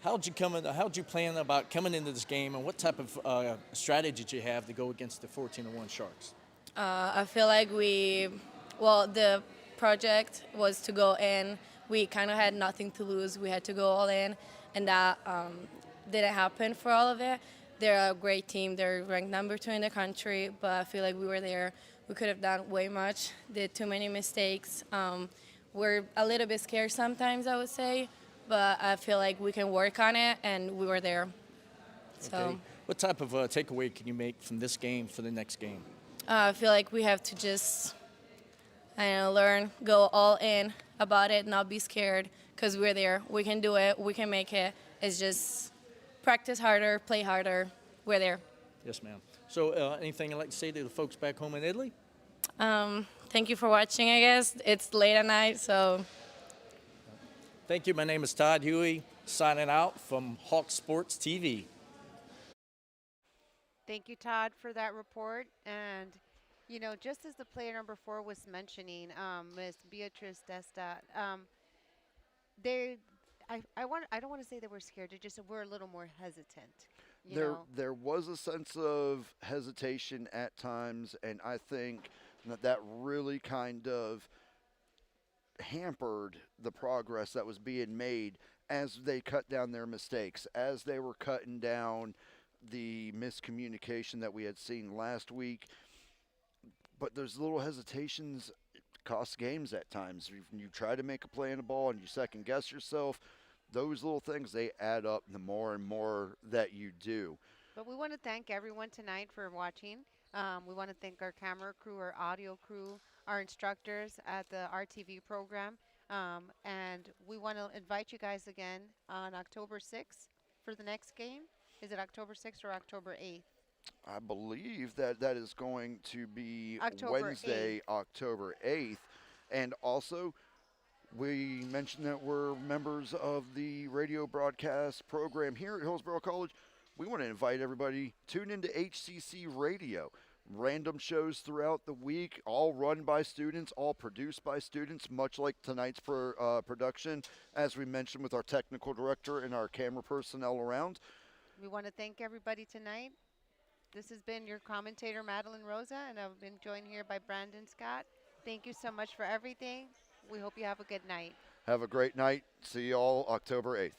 S3: how'd you plan about coming into this game, and what type of strategy did you have to go against the 14-1 Sharks?
S4: I feel like the project was to go in. We kind of had nothing to lose. We had to go all in, and that didn't happen for all of it. They're a great team. They're ranked number 2 in the country, but I feel like we were there. We could have done way much, did too many mistakes. We're a little bit scared sometimes, I would say, but I feel like we can work on it, and we were there. So
S3: Okay. What type of takeaway can you make from this game for the next game?
S4: I feel like we have to just learn, go all in about it, not be scared, because we're there. We can do it. We can make it. It's just practice harder, play harder. We're there.
S3: Yes, ma'am. So anything you'd like to say to the folks back home in Italy?
S4: Thank you for watching, I guess. It's late at night, so.
S3: Thank you. My name is Todd Huey, signing out from Hawk Sports TV.
S2: Thank you, Todd, for that report. And, just as the player number 4 was mentioning, Miss Beatrice Testa, I don't want to say they were scared. They just were a little more hesitant.
S1: There was a sense of hesitation at times, and I think that really kind of hampered the progress that was being made as they cut down their mistakes, as they were cutting down the miscommunication that we had seen last week. But those little hesitations cost games at times. You try to make a play in the ball and you second guess yourself. Those little things, they add up the more and more that you do.
S2: But we want to thank everyone tonight for watching. We want to thank our camera crew, our audio crew, our instructors at the RTV program. And we want to invite you guys again on October 6th for the next game. Is it October 6th or October 8th?
S1: I believe that is going to be
S2: October
S1: Wednesday,
S2: 8th.
S1: October 8th. And also, we mentioned that we're members of the radio broadcast program here at Hillsborough College. We want to invite everybody, tune into HCC Radio. Random shows throughout the week, all run by students, all produced by students, much like tonight's production, as we mentioned with our technical director and our camera personnel around.
S2: We want to thank everybody tonight. This has been your commentator, Madeline Rosa, and I've been joined here by Brandon Scott. Thank you so much for everything. We hope you have a good night.
S1: Have a great night. See you all October 8th.